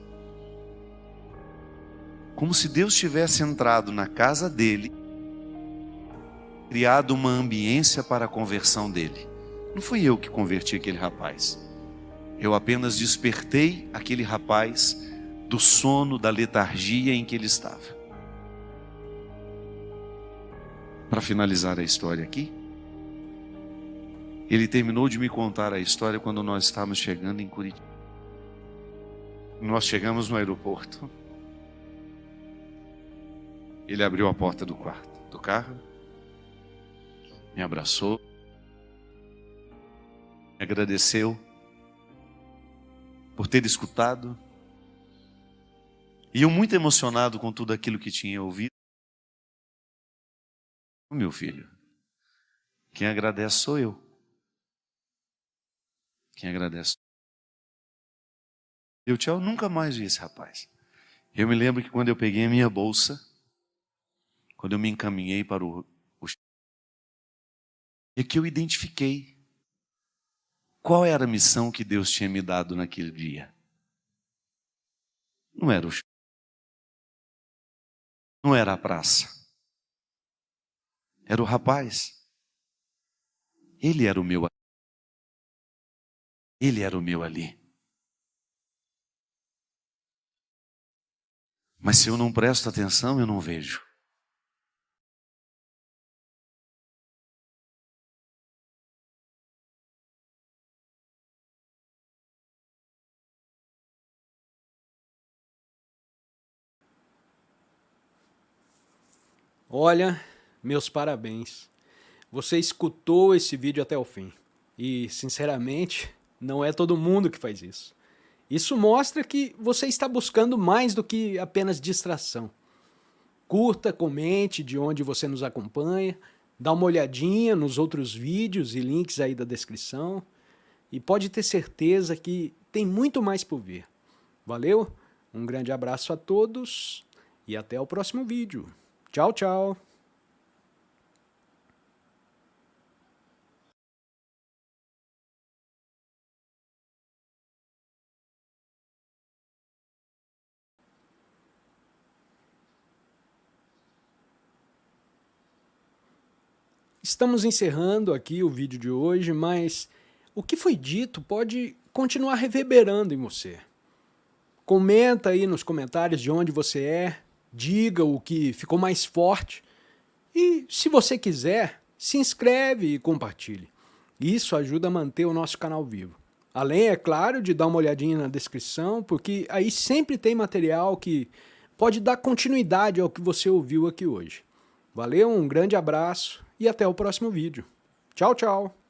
como se Deus tivesse entrado na casa dele, criado uma ambiência para a conversão dele. Não fui eu que converti aquele rapaz. Eu apenas despertei aquele rapaz do sono, da letargia em que ele estava. Para finalizar a história aqui, ele terminou de me contar a história quando nós estávamos chegando em Curitiba. Nós chegamos no aeroporto. Ele abriu a porta do quarto, do carro, me abraçou, me agradeceu por ter escutado. E eu muito emocionado com tudo aquilo que tinha ouvido. Meu filho, quem agradece sou eu. Quem agradece. Eu tchau, nunca mais vi esse rapaz. Eu me lembro que quando eu peguei a minha bolsa, quando eu me encaminhei para o é que eu identifiquei qual era a missão que Deus tinha me dado naquele dia. Não era o show, não era a praça, era o rapaz. Ele era o meu, ele era o meu ali. Mas se eu não presto atenção, eu não vejo.
Olha, meus parabéns. Você escutou esse vídeo até o fim. E, sinceramente, não é todo mundo que faz isso. Isso mostra que você está buscando mais do que apenas distração. Curta, comente de onde você nos acompanha, dá uma olhadinha nos outros vídeos e links aí da descrição. E pode ter certeza que tem muito mais por vir. Valeu? Um grande abraço a todos e até o próximo vídeo. Tchau, tchau! Estamos encerrando aqui o vídeo de hoje, mas o que foi dito pode continuar reverberando em você. Comenta aí nos comentários de onde você é, diga o que ficou mais forte e, se você quiser, se inscreve e compartilhe. Isso ajuda a manter o nosso canal vivo. Além, é claro, de dar uma olhadinha na descrição, porque aí sempre tem material que pode dar continuidade ao que você ouviu aqui hoje. Valeu, um grande abraço e até o próximo vídeo. Tchau, tchau!